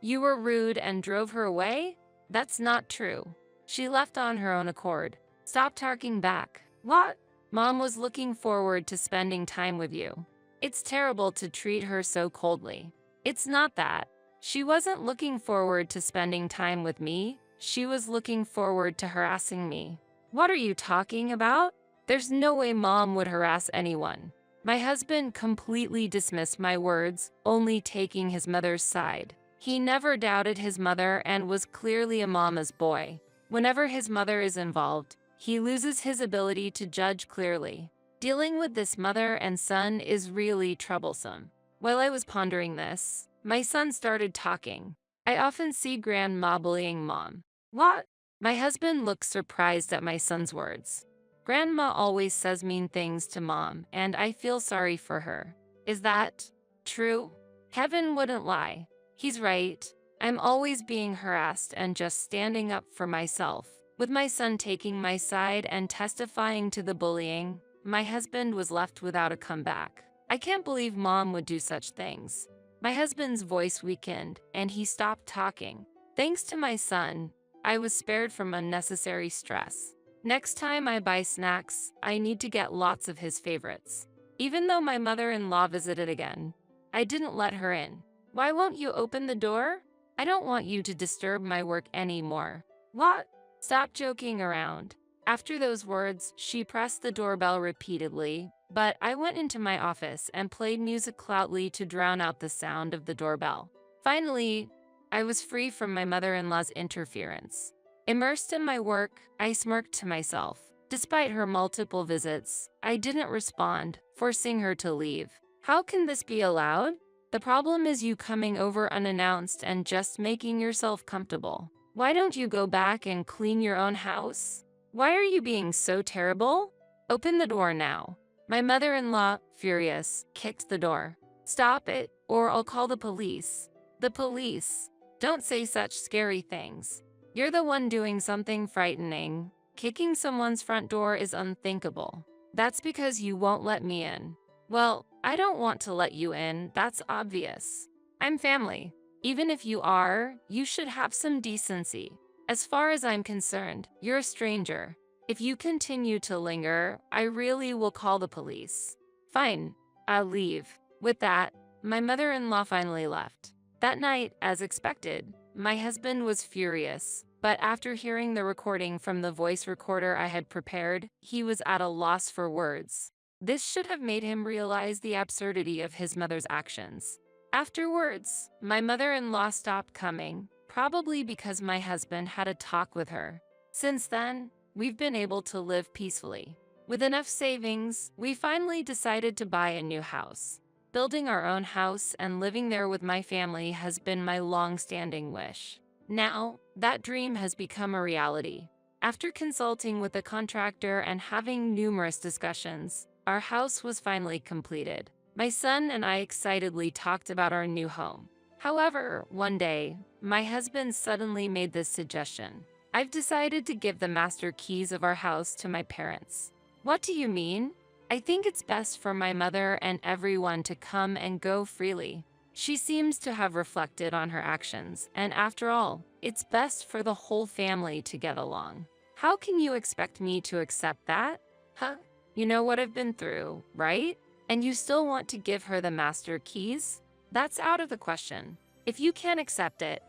You were rude and drove her away? That's not true. She left on her own accord. Stop talking back." What? Mom was looking forward to spending time with you. It's terrible to treat her so coldly. It's not that. She wasn't looking forward to spending time with me. She was looking forward to harassing me. What are you talking about? There's no way Mom would harass anyone. My husband completely dismissed my words, only taking his mother's side. He never doubted his mother and was clearly a mama's boy. Whenever his mother is involved, he loses his ability to judge clearly. Dealing with this mother and son is really troublesome. While I was pondering this, my son started talking. I often see Grandma bullying Mom. What? My husband looked surprised at my son's words. Grandma always says mean things to Mom, and I feel sorry for her. Is that true? Kevin wouldn't lie. He's right. I'm always being harassed and just standing up for myself. With my son taking my side and testifying to the bullying, my husband was left without a comeback. I can't believe Mom would do such things. My husband's voice weakened, and he stopped talking. Thanks to my son, I was spared from unnecessary stress. Next time I buy snacks, I need to get lots of his favorites. Even though my mother-in-law visited again, I didn't let her in. Why won't you open the door? I don't want you to disturb my work anymore. What? Stop joking around. After those words, she pressed the doorbell repeatedly, but I went into my office and played music loudly to drown out the sound of the doorbell. Finally, I was free from my mother-in-law's interference. Immersed in my work, I smirked to myself. Despite her multiple visits, I didn't respond, forcing her to leave. How can this be allowed? The problem is you coming over unannounced and just making yourself comfortable. Why don't you go back and clean your own house? Why are you being so terrible? Open the door now. My mother-in-law, furious, kicked the door. Stop it, or I'll call the police. The police. Don't say such scary things. You're the one doing something frightening. Kicking someone's front door is unthinkable. That's because you won't let me in. Well, I don't want to let you in, that's obvious. I'm family. Even if you are, you should have some decency. As far as I'm concerned, you're a stranger. If you continue to linger, I really will call the police. Fine, I'll leave. With that, my mother-in-law finally left. That night, as expected, my husband was furious, but after hearing the recording from the voice recorder I had prepared, he was at a loss for words. This should have made him realize the absurdity of his mother's actions. Afterwards, my mother-in-law stopped coming, probably because my husband had a talk with her. Since then, we've been able to live peacefully. With enough savings, we finally decided to buy a new house. Building our own house and living there with my family has been my long-standing wish. Now, that dream has become a reality. After consulting with a contractor and having numerous discussions, our house was finally completed. My son and I excitedly talked about our new home. However, one day, my husband suddenly made this suggestion. I've decided to give the master keys of our house to my parents. What do you mean? I think it's best for my mother and everyone to come and go freely. She seems to have reflected on her actions, and after all, it's best for the whole family to get along. How can you expect me to accept that? Huh? You know what I've been through, right? And you still want to give her the master keys? That's out of the question. If you can't accept it,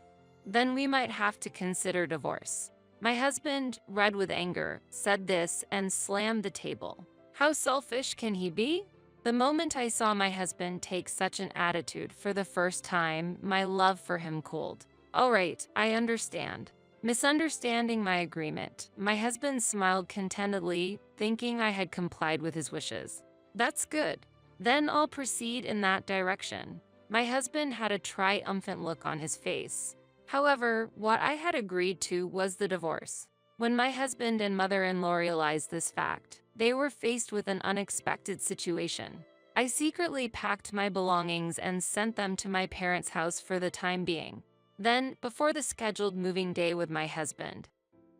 then we might have to consider divorce. My husband, red with anger, said this and slammed the table. How selfish can he be? The moment I saw my husband take such an attitude for the first time, my love for him cooled. All right, I understand. Misunderstanding my agreement, my husband smiled contentedly, thinking I had complied with his wishes. That's good. Then I'll proceed in that direction. My husband had a triumphant look on his face. However, what I had agreed to was the divorce. When my husband and mother-in-law realized this fact, they were faced with an unexpected situation. I secretly packed my belongings and sent them to my parents' house for the time being. Then, before the scheduled moving day with my husband,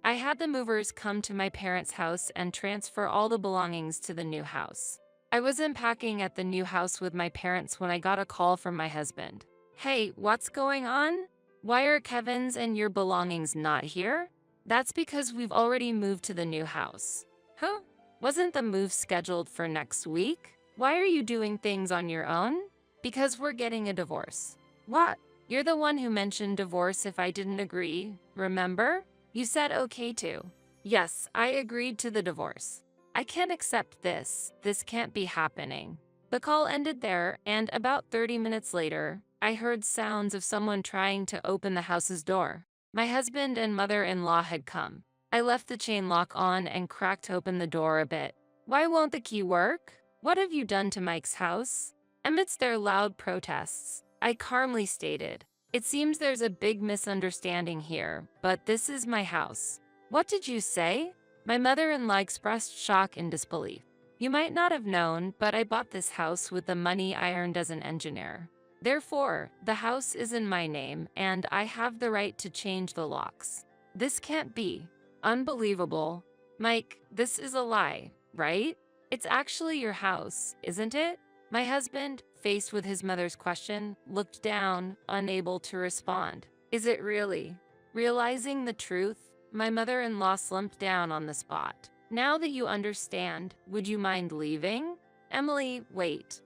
I had the movers come to my parents' house and transfer all the belongings to the new house. I was unpacking at the new house with my parents when I got a call from my husband. Hey, what's going on? Why are Kevin's and your belongings not here? That's because we've already moved to the new house. Huh? Wasn't the move scheduled for next week? Why are you doing things on your own? Because we're getting a divorce. What? You're the one who mentioned divorce if I didn't agree, remember? You said okay to. Yes, I agreed to the divorce. I can't accept this. This can't be happening. The call ended there, and about 30 minutes later, I heard sounds of someone trying to open the house's door. My husband and mother-in-law had come. I left the chain lock on and cracked open the door a bit. Why won't the key work? What have you done to Mike's house? Amidst their loud protests, I calmly stated, it seems there's a big misunderstanding here, but this is my house. What did you say? My mother-in-law expressed shock and disbelief. You might not have known, but I bought this house with the money I earned as an engineer. Therefore, the house is in my name, and I have the right to change the locks. This can't be. Unbelievable. Mike, this is a lie, right? It's actually your house, isn't it? My husband, faced with his mother's question, looked down, unable to respond. Is it really? Realizing the truth, my mother-in-law slumped down on the spot. Now that you understand, would you mind leaving? Emily, wait.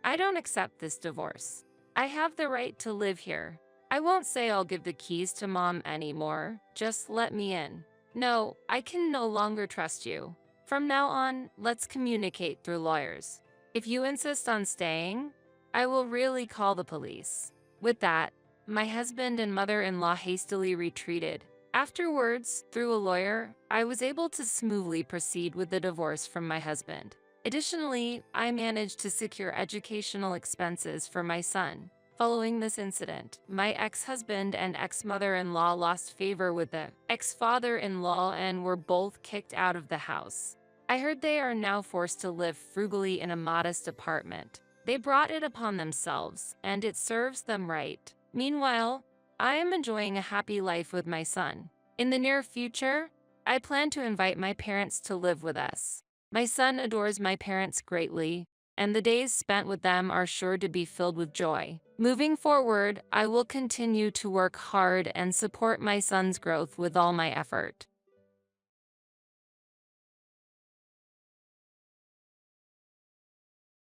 I don't accept this divorce. I have the right to live here. I won't say I'll give the keys to Mom anymore. Just let me in. No, I can no longer trust you. From now on, let's communicate through lawyers. If you insist on staying, I will really call the police. With that, my husband and mother-in-law hastily retreated. Afterwards, through a lawyer, I was able to smoothly proceed with the divorce from my husband. Additionally, I managed to secure educational expenses for my son. Following this incident, my ex-husband and ex-mother-in-law lost favor with the ex-father-in-law and were both kicked out of the house. I heard they are now forced to live frugally in a modest apartment. They brought it upon themselves, and it serves them right. Meanwhile, I am enjoying a happy life with my son. In the near future, I plan to invite my parents to live with us. My son adores my parents greatly, and the days spent with them are sure to be filled with joy. Moving forward, I will continue to work hard and support my son's growth with all my effort.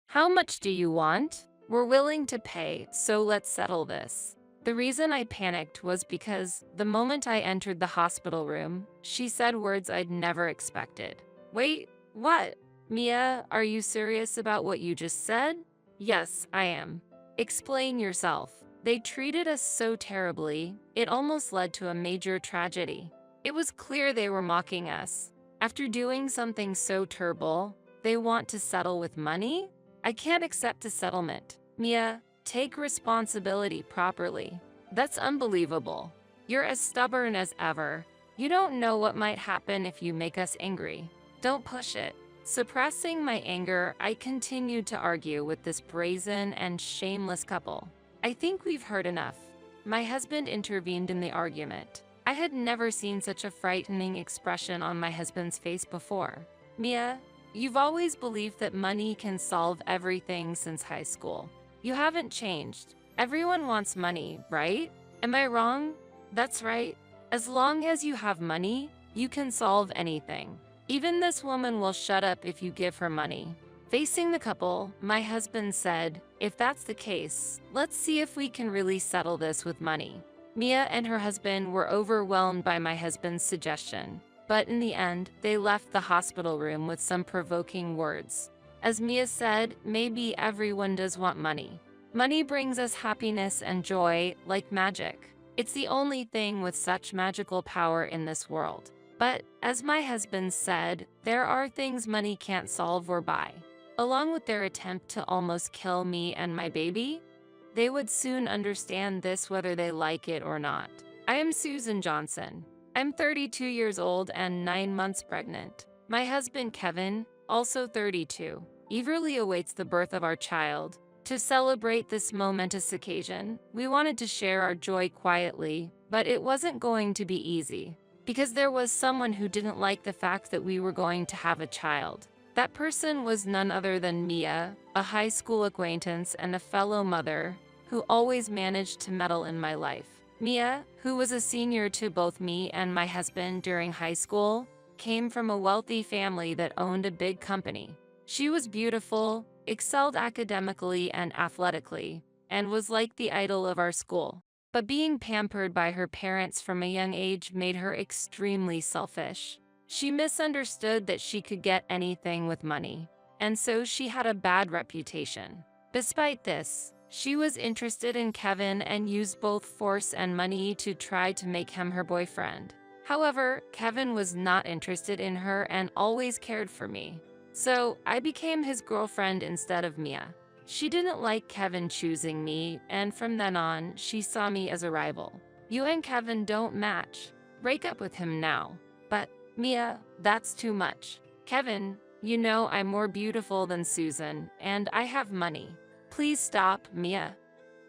How much do you want? We're willing to pay, so let's settle this. The reason I panicked was because the moment I entered the hospital room, she said words I'd never expected. Wait, what? Mia, are you serious about what you just said? Yes, I am. Explain yourself. They treated us so terribly, it almost led to a major tragedy. It was clear they were mocking us. After doing something so terrible, they want to settle with money? I can't accept a settlement. Mia, take responsibility properly. That's unbelievable. You're as stubborn as ever. You don't know what might happen if you make us angry. Don't push it. Suppressing my anger, I continued to argue with this brazen and shameless couple. I think we've heard enough. My husband intervened in the argument. I had never seen such a frightening expression on my husband's face before. Mia, you've always believed that money can solve everything since high school. You haven't changed. Everyone wants money, right? Am I wrong? That's right. As long as you have money, you can solve anything. Even this woman will shut up if you give her money. Facing the couple, my husband said, if that's the case, let's see if we can really settle this with money. Mia and her husband were overwhelmed by my husband's suggestion, but in the end, they left the hospital room with some provoking words. As Mia said, maybe everyone does want money. Money brings us happiness and joy like magic. It's the only thing with such magical power in this world. But, as my husband said, there are things money can't solve or buy. Along with their attempt to almost kill me and my baby, they would soon understand this whether they like it or not. I am Susan Johnson. I'm 32 years old and 9 months pregnant. My husband Kevin, also 32, eagerly awaits the birth of our child. To celebrate this momentous occasion, we wanted to share our joy quietly, but it wasn't going to be easy. Because there was someone who didn't like the fact that we were going to have a child. That person was none other than Mia, a high school acquaintance and a fellow mother who always managed to meddle in my life. Mia, who was a senior to both me and my husband during high school, came from a wealthy family that owned a big company. She was beautiful, excelled academically and athletically, and was like the idol of our school. But being pampered by her parents from a young age made her extremely selfish. She misunderstood that she could get anything with money, and so she had a bad reputation. Despite this, she was interested in Kevin and used both force and money to try to make him her boyfriend. However, Kevin was not interested in her and always cared for me. So I became his girlfriend instead of Mia. She didn't like Kevin choosing me, and from then on, she saw me as a rival. You and Kevin don't match. Break up with him now. But, Mia, that's too much. Kevin, you know I'm more beautiful than Susan, and I have money. Please stop, Mia.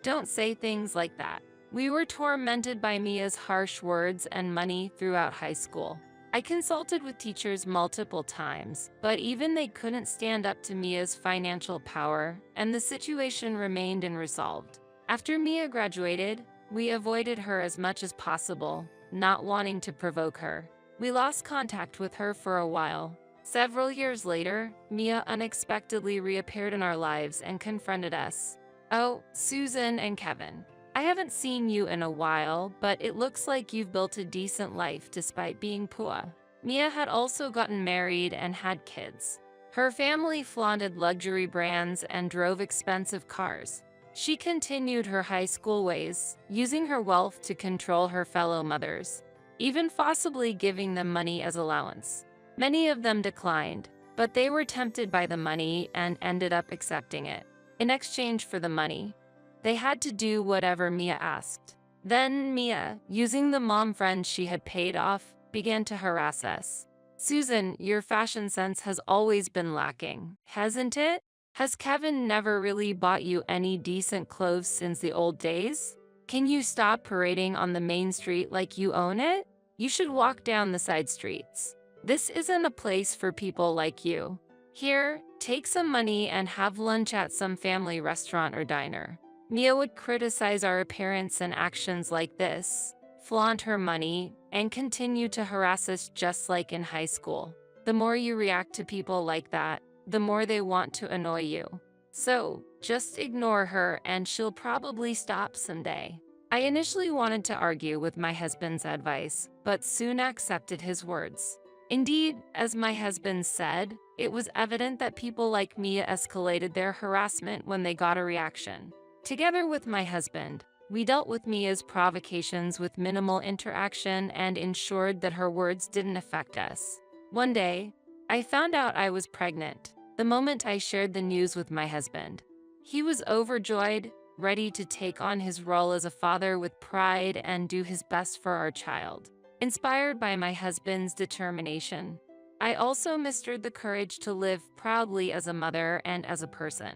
Don't say things like that. We were tormented by Mia's harsh words and money throughout high school. I consulted with teachers multiple times, but even they couldn't stand up to Mia's financial power, and the situation remained unresolved. After Mia graduated, we avoided her as much as possible, not wanting to provoke her. We lost contact with her for a while. Several years later, Mia unexpectedly reappeared in our lives and confronted us. Oh, Susan and Kevin. I haven't seen you in a while, but it looks like you've built a decent life despite being poor. Mia had also gotten married and had kids. Her family flaunted luxury brands and drove expensive cars. She continued her high school ways, using her wealth to control her fellow mothers, even possibly giving them money as allowance. Many of them declined, but they were tempted by the money and ended up accepting it. In exchange for the money, they had to do whatever Mia asked. Then Mia, using the mom friend she had paid off, began to harass us. Susan, your fashion sense has always been lacking, hasn't it? Has Kevin never really bought you any decent clothes since the old days? Can you stop parading on the main street like you own it? You should walk down the side streets. This isn't a place for people like you. Here, take some money and have lunch at some family restaurant or diner. Mia would criticize our appearance and actions like this, flaunt her money, and continue to harass us just like in high school. The more you react to people like that, the more they want to annoy you. So, just ignore her and she'll probably stop someday. I initially wanted to argue with my husband's advice, but soon accepted his words. Indeed, as my husband said, it was evident that people like Mia escalated their harassment when they got a reaction. Together with my husband, we dealt with Mia's provocations with minimal interaction and ensured that her words didn't affect us. One day, I found out I was pregnant, the moment I shared the news with my husband. He was overjoyed, ready to take on his role as a father with pride and do his best for our child. Inspired by my husband's determination, I also mustered the courage to live proudly as a mother and as a person.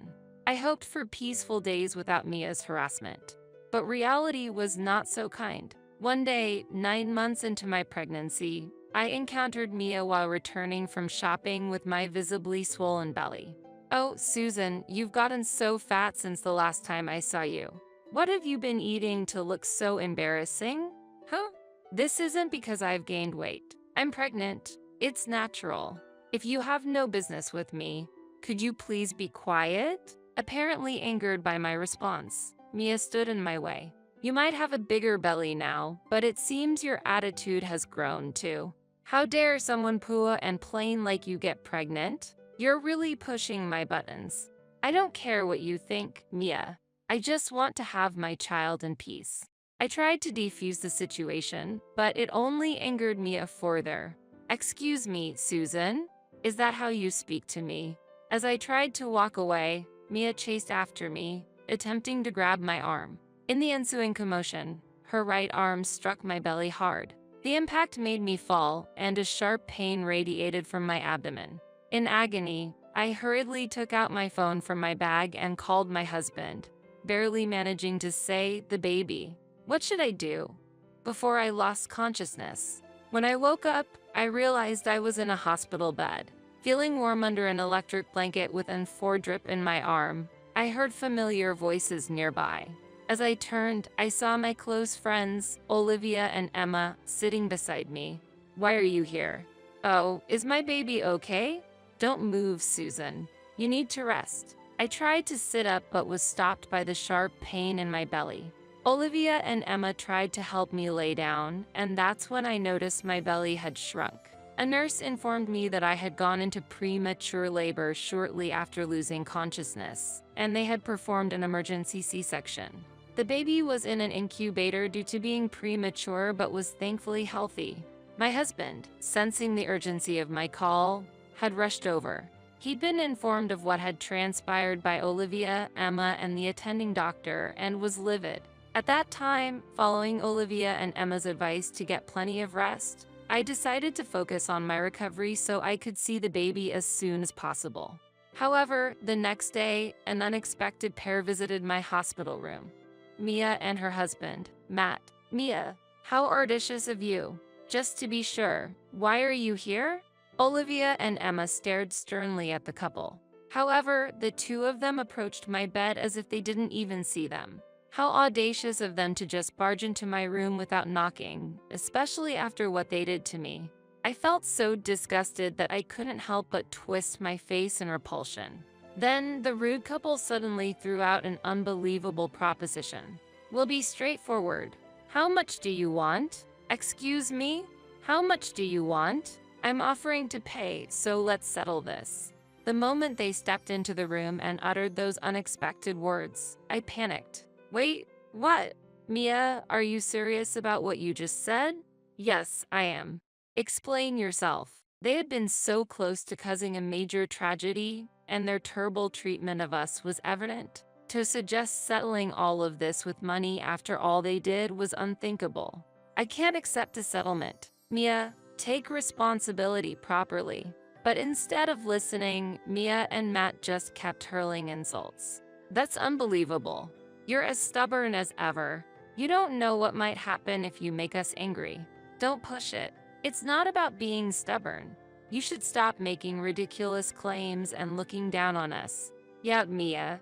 I hoped for peaceful days without Mia's harassment. But reality was not so kind. One day, 9 months into my pregnancy, I encountered Mia while returning from shopping with my visibly swollen belly. "Oh, Susan, you've gotten so fat since the last time I saw you. What have you been eating to look so embarrassing?" "Huh? This isn't because I've gained weight. I'm pregnant. It's natural. If you have no business with me, could you please be quiet?" Apparently angered by my response, Mia stood in my way. "You might have a bigger belly now, but it seems your attitude has grown too. How dare someone poor and plain like you get pregnant? You're really pushing my buttons. I don't care what you think, Mia. I just want to have my child in peace." I tried to defuse the situation, but it only angered Mia further. "Excuse me, Susan? Is that how you speak to me?" As I tried to walk away, Mia chased after me, attempting to grab my arm. In the ensuing commotion, her right arm struck my belly hard. The impact made me fall, and a sharp pain radiated from my abdomen. In agony, I hurriedly took out my phone from my bag and called my husband, barely managing to say, "The baby. What should I do?" before I lost consciousness. When I woke up, I realized I was in a hospital bed. Feeling warm under an electric blanket with an IV drip in my arm, I heard familiar voices nearby. As I turned, I saw my close friends, Olivia and Emma, sitting beside me. "Why are you here?" "Oh, is my baby okay?" "Don't move, Susan. You need to rest." I tried to sit up but was stopped by the sharp pain in my belly. Olivia and Emma tried to help me lay down, and that's when I noticed my belly had shrunk. A nurse informed me that I had gone into premature labor shortly after losing consciousness, and they had performed an emergency C-section. The baby was in an incubator due to being premature but was thankfully healthy. My husband, sensing the urgency of my call, had rushed over. He'd been informed of what had transpired by Olivia, Emma, and the attending doctor and was livid. At that time, following Olivia and Emma's advice to get plenty of rest, I decided to focus on my recovery so I could see the baby as soon as possible. However, the next day, an unexpected pair visited my hospital room. Mia and her husband, Matt. "Mia, how audacious of you. Just to be sure, why are you here?" Olivia and Emma stared sternly at the couple. However, the two of them approached my bed as if they didn't even see them. How audacious of them to just barge into my room without knocking, especially after what they did to me. I felt so disgusted that I couldn't help but twist my face in repulsion. Then, the rude couple suddenly threw out an unbelievable proposition. "We'll be straightforward. How much do you want?" "Excuse me? How much do you want?" "I'm offering to pay, so let's settle this." The moment they stepped into the room and uttered those unexpected words, I panicked. "Wait, what? Mia, are you serious about what you just said?" "Yes, I am." "Explain yourself." They had been so close to causing a major tragedy, and their terrible treatment of us was evident. To suggest settling all of this with money after all they did was unthinkable. "I can't accept a settlement. Mia, take responsibility properly." But instead of listening, Mia and Matt just kept hurling insults. "That's unbelievable. You're as stubborn as ever. You don't know what might happen if you make us angry. Don't push it. It's not about being stubborn. You should stop making ridiculous claims and looking down on us. Yeah, Mia.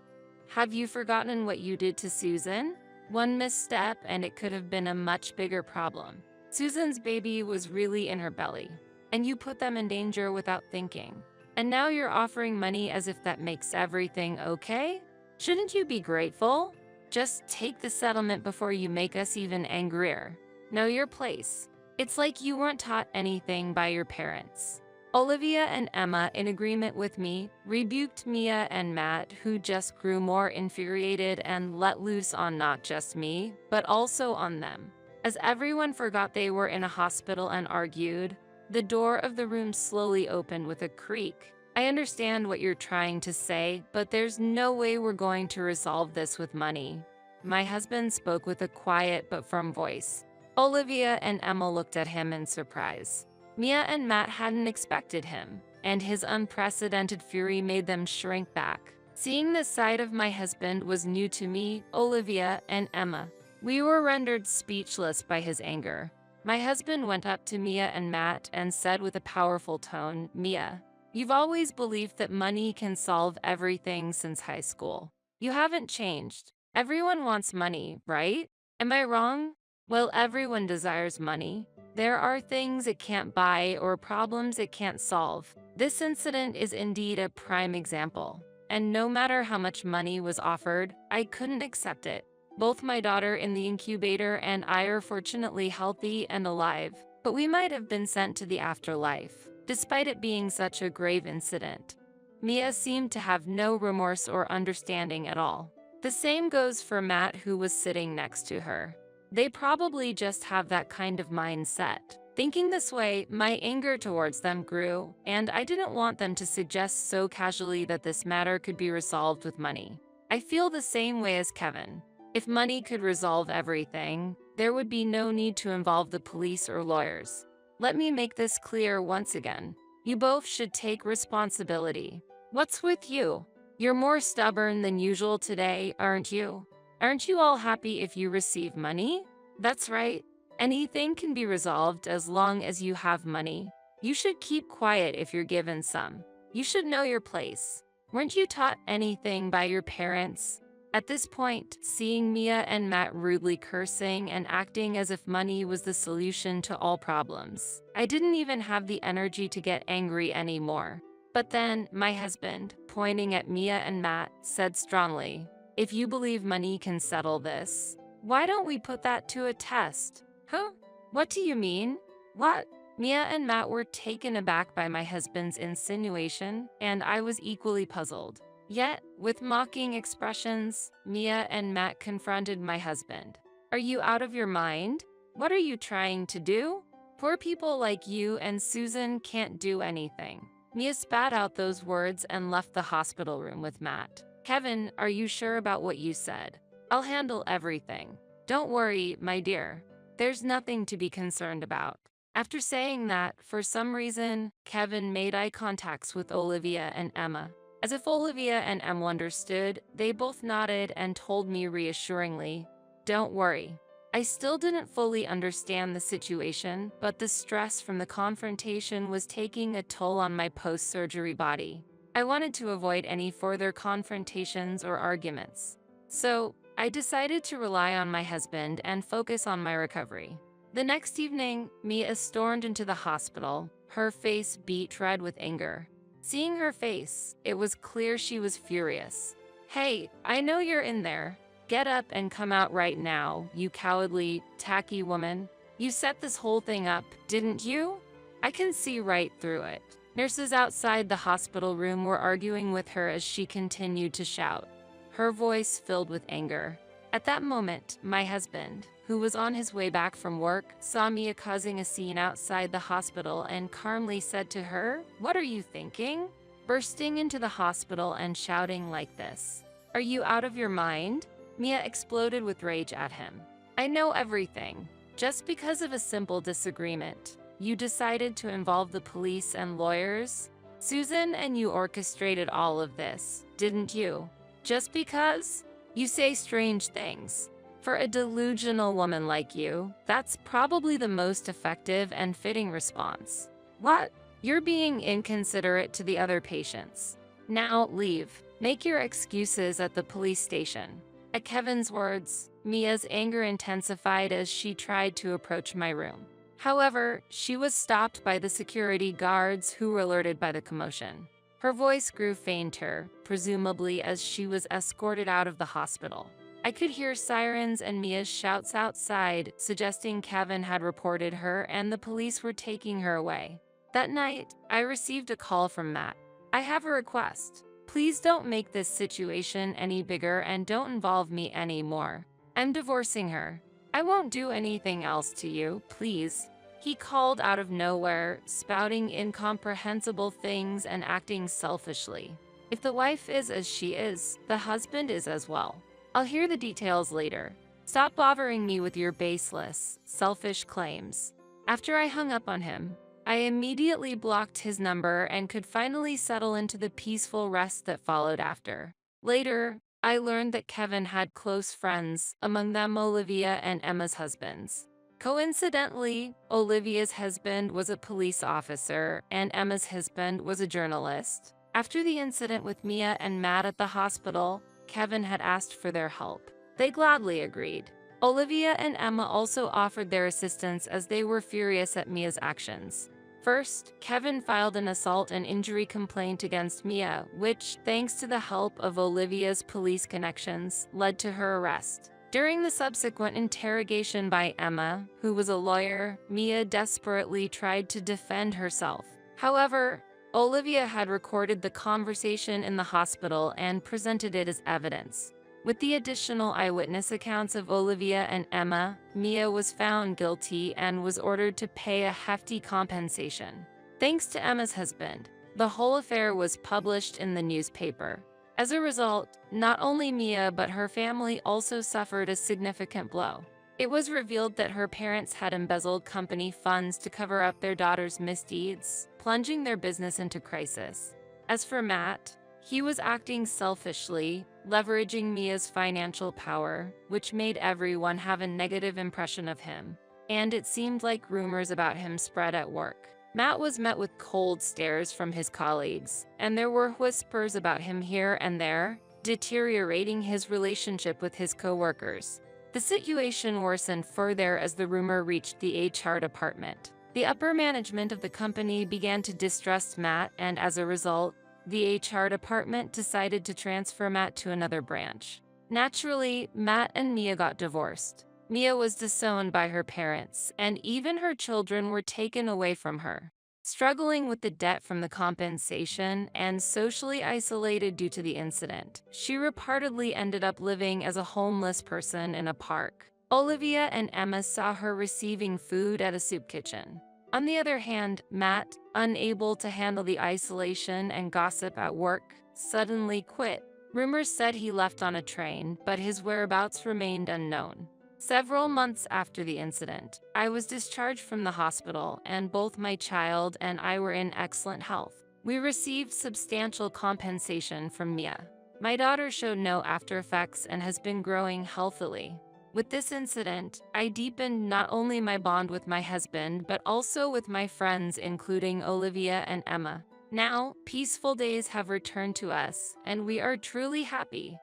Have you forgotten what you did to Susan? One misstep and it could have been a much bigger problem. Susan's baby was really in her belly, and you put them in danger without thinking. And now you're offering money as if that makes everything okay? Shouldn't you be grateful? Just take the settlement before you make us even angrier. Know your place. It's like you weren't taught anything by your parents. Olivia and Emma, in agreement with me, rebuked Mia and Matt, who just grew more infuriated and let loose on not just me, but also on them. As everyone forgot they were in a hospital and argued, the door of the room slowly opened with a creak. I understand what you're trying to say, but there's no way we're going to resolve this with money. My husband spoke with a quiet but firm voice. Olivia and Emma looked at him in surprise. Mia and Matt hadn't expected him, and his unprecedented fury made them shrink back. Seeing this side of my husband was new to me, Olivia, and Emma. We were rendered speechless by his anger. My husband went up to Mia and Matt and said with a powerful tone, "Mia, you've always believed that money can solve everything since high school. You haven't changed. Everyone wants money, right? Am I wrong? Well, everyone desires money. There are things it can't buy or problems it can't solve. This incident is indeed a prime example. And no matter how much money was offered, I couldn't accept it. Both my daughter in the incubator and I are fortunately healthy and alive, but we might have been sent to the afterlife, despite it being such a grave incident." Mia seemed to have no remorse or understanding at all. The same goes for Matt, who was sitting next to her. They probably just have that kind of mindset. Thinking this way, my anger towards them grew, and I didn't want them to suggest so casually that this matter could be resolved with money. I feel the same way as Kevin. If money could resolve everything, there would be no need to involve the police or lawyers. Let me make this clear once again. You both should take responsibility. What's with you? You're more stubborn than usual today, aren't you? Aren't you all happy if you receive money? That's right. Anything can be resolved as long as you have money. You should keep quiet if you're given some. You should know your place. Weren't you taught anything by your parents? At this point, seeing Mia and Matt rudely cursing and acting as if money was the solution to all problems, I didn't even have the energy to get angry anymore. But then, my husband, pointing at Mia and Matt, said strongly, "If you believe money can settle this, why don't we put that to a test?" Huh? What do you mean? What? Mia and Matt were taken aback by my husband's insinuation, and I was equally puzzled. Yet, with mocking expressions, Mia and Matt confronted my husband. "Are you out of your mind? What are you trying to do? Poor people like you and Susan can't do anything." Mia spat out those words and left the hospital room with Matt. "Kevin, are you sure about what you said? I'll handle everything. Don't worry, my dear. There's nothing to be concerned about." After saying that, for some reason, Kevin made eye contacts with Olivia and Emma. As if Olivia and Emma understood, they both nodded and told me reassuringly, "Don't worry." I still didn't fully understand the situation, but the stress from the confrontation was taking a toll on my post-surgery body. I wanted to avoid any further confrontations or arguments. So, I decided to rely on my husband and focus on my recovery. The next evening, Mia stormed into the hospital, her face beet red with anger. Seeing her face, it was clear she was furious. "Hey, I know you're in there. Get up and come out right now, you cowardly, tacky woman. You set this whole thing up, didn't you? I can see right through it." Nurses outside the hospital room were arguing with her as she continued to shout, her voice filled with anger. At that moment, my husband, who was on his way back from work, saw Mia causing a scene outside the hospital and calmly said to her, "What are you thinking?" Bursting into the hospital and shouting like this, "Are you out of your mind?" Mia exploded with rage at him. "I know everything. Just because of a simple disagreement, you decided to involve the police and lawyers? Susan and you orchestrated all of this, didn't you? Just because? You say strange things. For a delusional woman like you, that's probably the most effective and fitting response." "What? You're being inconsiderate to the other patients. Now leave. Make your excuses at the police station." At Kevin's words, Mia's anger intensified as she tried to approach my room. However, she was stopped by the security guards who were alerted by the commotion. Her voice grew fainter, presumably as she was escorted out of the hospital. I could hear sirens and Mia's shouts outside, suggesting Kevin had reported her and the police were taking her away. That night, I received a call from Matt. "I have a request. Please don't make this situation any bigger and don't involve me anymore. I'm divorcing her. I won't do anything else to you, please." He called out of nowhere, spouting incomprehensible things and acting selfishly. If the wife is as she is, the husband is as well. I'll hear the details later. Stop bothering me with your baseless, selfish claims. After I hung up on him, I immediately blocked his number and could finally settle into the peaceful rest that followed after. Later, I learned that Kevin had close friends, among them Olivia and Emma's husbands. Coincidentally, Olivia's husband was a police officer and Emma's husband was a journalist. After the incident with Mia and Matt at the hospital, Kevin had asked for their help. They gladly agreed. Olivia and Emma also offered their assistance as they were furious at Mia's actions. First, Kevin filed an assault and injury complaint against Mia, which, thanks to the help of Olivia's police connections, led to her arrest. During the subsequent interrogation by Emma, who was a lawyer, Mia desperately tried to defend herself. However, Olivia had recorded the conversation in the hospital and presented it as evidence. With the additional eyewitness accounts of Olivia and Emma, Mia was found guilty and was ordered to pay a hefty compensation. Thanks to Emma's husband, the whole affair was published in the newspaper. As a result, not only Mia but her family also suffered a significant blow. It was revealed that her parents had embezzled company funds to cover up their daughter's misdeeds, plunging their business into crisis. As for Matt, he was acting selfishly, leveraging Mia's financial power, which made everyone have a negative impression of him. And it seemed like rumors about him spread at work. Matt was met with cold stares from his colleagues, and there were whispers about him here and there, deteriorating his relationship with his co-workers. The situation worsened further as the rumor reached the HR department. The upper management of the company began to distrust Matt, and as a result, the HR department decided to transfer Matt to another branch. Naturally, Matt and Mia got divorced. Mia was disowned by her parents, and even her children were taken away from her. Struggling with the debt from the compensation and socially isolated due to the incident, she reportedly ended up living as a homeless person in a park. Olivia and Emma saw her receiving food at a soup kitchen. On the other hand, Matt, unable to handle the isolation and gossip at work, suddenly quit. Rumors said he left on a train, but his whereabouts remained unknown. Several months after the incident, I was discharged from the hospital, and both my child and I were in excellent health. We received substantial compensation from Mia. My daughter showed no after effects and has been growing healthily. With this incident, I deepened not only my bond with my husband, but also with my friends, including Olivia and Emma. Now, peaceful days have returned to us, and we are truly happy.